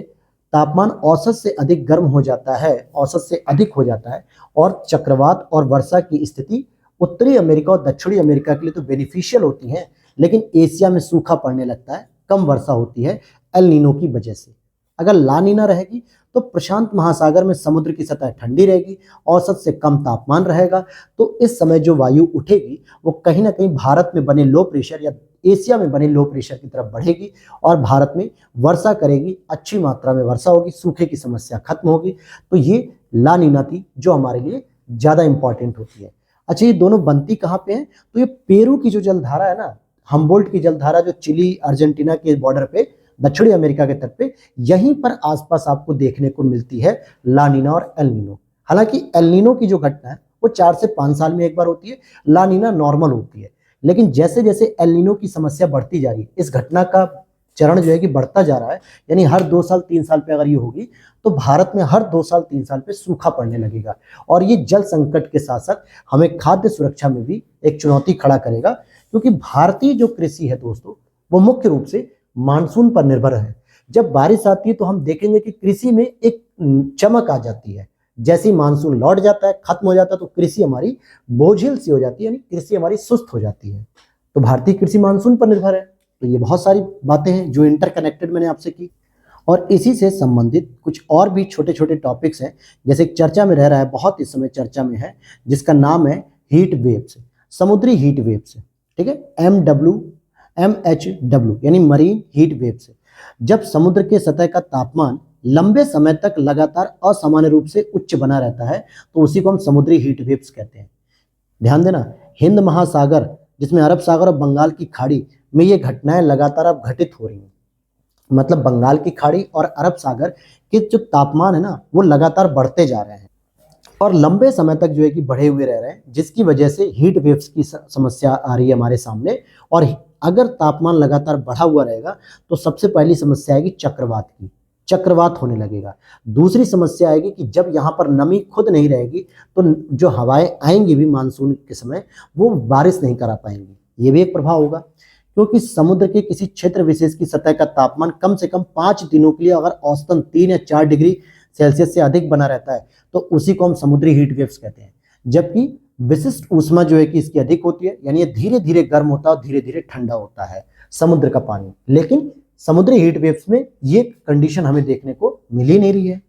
तापमान औसत से अधिक गर्म हो जाता है, औसत से अधिक हो जाता है, और चक्रवात और वर्षा की स्थिति उत्तरी अमेरिका और दक्षिणी अमेरिका के लिए तो बेनिफिशियल होती हैं, लेकिन एशिया में सूखा पड़ने लगता है, कम वर्षा होती है एल नीनो की वजह से। अगर ला नीना रहेगी तो प्रशांत महासागर में समुद्र की सतह ठंडी रहेगी, औसत से कम तापमान रहेगा, तो इस समय जो वायु उठेगी वो कहीं ना कहीं भारत में बने लो प्रेशर या एशिया में बने लो प्रेशर की तरफ बढ़ेगी और भारत में वर्षा करेगी, अच्छी मात्रा में वर्षा होगी, सूखे की समस्या खत्म होगी। तो ये ला नीना थी जो हमारे लिए ज्यादा इंपॉर्टेंट होती है। अच्छा, ये दोनों बनती कहाँ पे हैं, तो ये पेरू की जो जलधारा है ना, हम्बोल्ट की जलधारा जो चिली अर्जेंटीना के बॉर्डर पे दक्षिणी अमेरिका के तट पे, यहीं पर आसपास आपको देखने को मिलती है ला नीना और एल नीनो। हालांकि एल नीनो की जो घटना है वो 4 से 5 साल में एक बार होती है, ला नीना नॉर्मल होती है। लेकिन जैसे जैसे एल नीनो की समस्या बढ़ती जा रही है, इस घटना का चरण जो है कि बढ़ता जा रहा है, यानी हर 2 साल 3 साल पे अगर ये होगी तो भारत में हर 2 साल 3 साल पे सूखा पड़ने लगेगा और ये जल संकट के साथ साथ हमें खाद्य सुरक्षा में भी एक चुनौती खड़ा करेगा, क्योंकि भारतीय जो कृषि है दोस्तों वो मुख्य रूप से मानसून पर निर्भर है। जब बारिश आती है तो हम देखेंगे कि कृषि में एक चमक आ जाती है। जैसे ही मानसून लौट जाता है, खत्म हो जाता है, तो कृषि हमारी बोझिल सी हो जाती है, यानी कृषि हमारी सुस्त हो जाती है। तो भारतीय कृषि मानसून पर निर्भर है। तो ये बहुत सारी बातें हैं जो इंटरकनेक्टेड मैंने आपसे की, और इसी से संबंधित कुछ और भी छोटे छोटे टॉपिक्स हैं। जैसे एक चर्चा में रह रहा है, बहुत इस समय चर्चा में है, जिसका नाम है हीट वेव्स, समुद्री हीट वेव्स। ठीक है, MHW यानी मरीन हीट वेव्स। जब समुद्र के सतह का तापमान लंबे समय तक लगातार असामान्य रूप से उच्च बना रहता है तो उसी को हम समुद्री हीट वेव्स कहते हैं। ध्यान देना, हिंद महासागर जिसमें अरब सागर और बंगाल की खाड़ी में ये घटनाएं लगातार अब घटित हो रही हैं। मतलब बंगाल की खाड़ी और अरब सागर के जो तापमान है ना वो लगातार बढ़ते जा रहे हैं और लंबे समय तक जो है कि बढ़े हुए रह रहे हैं, जिसकी वजह से हीट वेव्स की समस्या आ रही है हमारे सामने। और अगर तापमान लगातार बढ़ा हुआ रहेगा तो सबसे पहली समस्या आएगी चक्रवात की, चक्रवात होने लगेगा। दूसरी समस्या आएगी कि जब यहाँ पर नमी खुद नहीं रहेगी तो जो हवाएं आएंगी भी मानसून के समय वो बारिश नहीं करा पाएंगी, ये भी एक प्रभाव होगा। क्योंकि समुद्र के किसी क्षेत्र विशेष की सतह का तापमान कम से कम 5 दिनों के लिए अगर औसतन 3 या 4 डिग्री सेल्सियस से अधिक बना रहता है तो उसी को हम समुद्री हीट वेव्स कहते हैं। जबकि विशिष्ट ऊष्मा जो है कि इसकी अधिक होती है, यानी ये धीरे धीरे गर्म होता है और धीरे धीरे ठंडा होता है समुद्र का पानी। लेकिन समुद्री हीट वेव्स में ये कंडीशन हमें देखने को मिल ही नहीं रही है।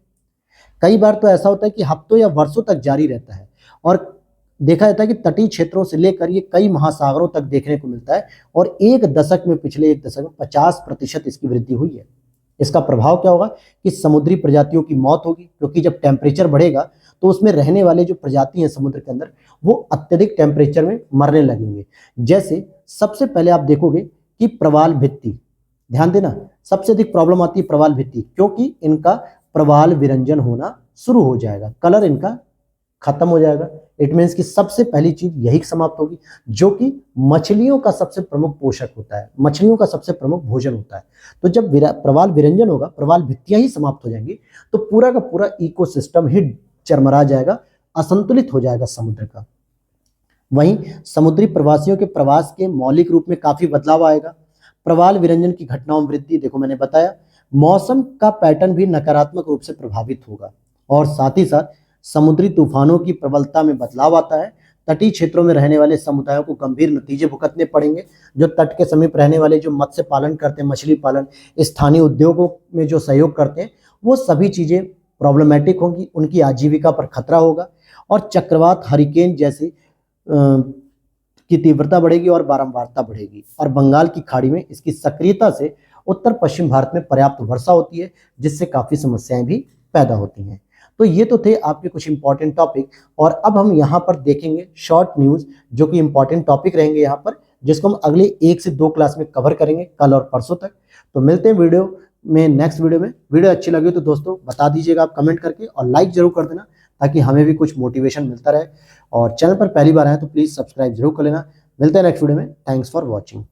कई बार तो ऐसा होता है कि हफ्तों या वर्षों तक जारी रहता है और देखा जाता है कि तटीय क्षेत्रों से लेकर ये कई महासागरों तक देखने को मिलता है और एक दशक में, पिछले एक दशक में 50% इसकी वृद्धि हुई है। इसका प्रभाव क्या होगा कि समुद्री प्रजातियों की मौत होगी, क्योंकि जब टेम्परेचर बढ़ेगा तो उसमें रहने वाले जो प्रजाति हैं समुद्र के अंदर वो अत्यधिक टेम्परेचर में मरने लगेंगे। जैसे सबसे पहले आप देखोगे कि प्रवाल भित्ति, ध्यान देना, सबसे अधिक प्रॉब्लम आती है प्रवाल भित्ति, क्योंकि इनका प्रवाल विरंजन होना शुरू हो जाएगा, कलर इनका खत्म हो जाएगा। इट मीन्स कि सबसे पहली चीज यही समाप्त होगी, जो कि मछलियों का सबसे प्रमुख पोषक होता है, मछलियों का सबसे प्रमुख भोजन होता है। तो जब प्रवाल विरंजन होगा, प्रवाल भित्तियां ही समाप्त हो जाएंगी, तो पूरा का पूरा इकोसिस्टम ही चरमरा जाएगा, असंतुलित हो जाएगा समुद्र का। वहीं समुद्री प्रवासियों के प्रवास के मौलिक रूप में काफी बदलाव आएगा। प्रवाल विरंजन की घटनाओं में वृद्धि, देखो मैंने बताया, मौसम का पैटर्न भी नकारात्मक रूप से प्रभावित होगा और साथ ही साथ समुद्री तूफानों की प्रबलता में बदलाव आता है। तटीय क्षेत्रों में रहने वाले समुदायों को गंभीर नतीजे भुगतने पड़ेंगे। जो तट के समीप रहने वाले जो मत्स्य पालन करते हैं, मछली पालन, स्थानीय उद्योगों में जो सहयोग करते हैं, वो सभी चीजें प्रॉब्लमेटिक होंगी, उनकी आजीविका पर खतरा होगा और चक्रवात, हरिकेन जैसी की तीव्रता बढ़ेगी और बारंबारता बढ़ेगी। और बंगाल की खाड़ी में इसकी सक्रियता से उत्तर पश्चिम भारत में पर्याप्त वर्षा होती है, जिससे काफी समस्याएं भी पैदा होती हैं। तो ये तो थे आपके कुछ इंपॉर्टेंट टॉपिक, और अब हम यहाँ पर देखेंगे शॉर्ट न्यूज, जो कि इंपॉर्टेंट टॉपिक रहेंगे यहाँ पर, जिसको हम अगले 1 से 2 क्लास में कवर करेंगे, कल और परसों तक। तो मिलते हैं वीडियो में, नेक्स्ट वीडियो में। वीडियो अच्छी लगी तो दोस्तों बता दीजिएगा आप कमेंट करके, और लाइक जरूर कर देना ताकि हमें भी कुछ मोटिवेशन मिलता रहे। और चैनल पर पहली बार आए तो प्लीज सब्सक्राइब जरूर कर लेना। मिलते हैं नेक्स्ट वीडियो में। Thanks for watching.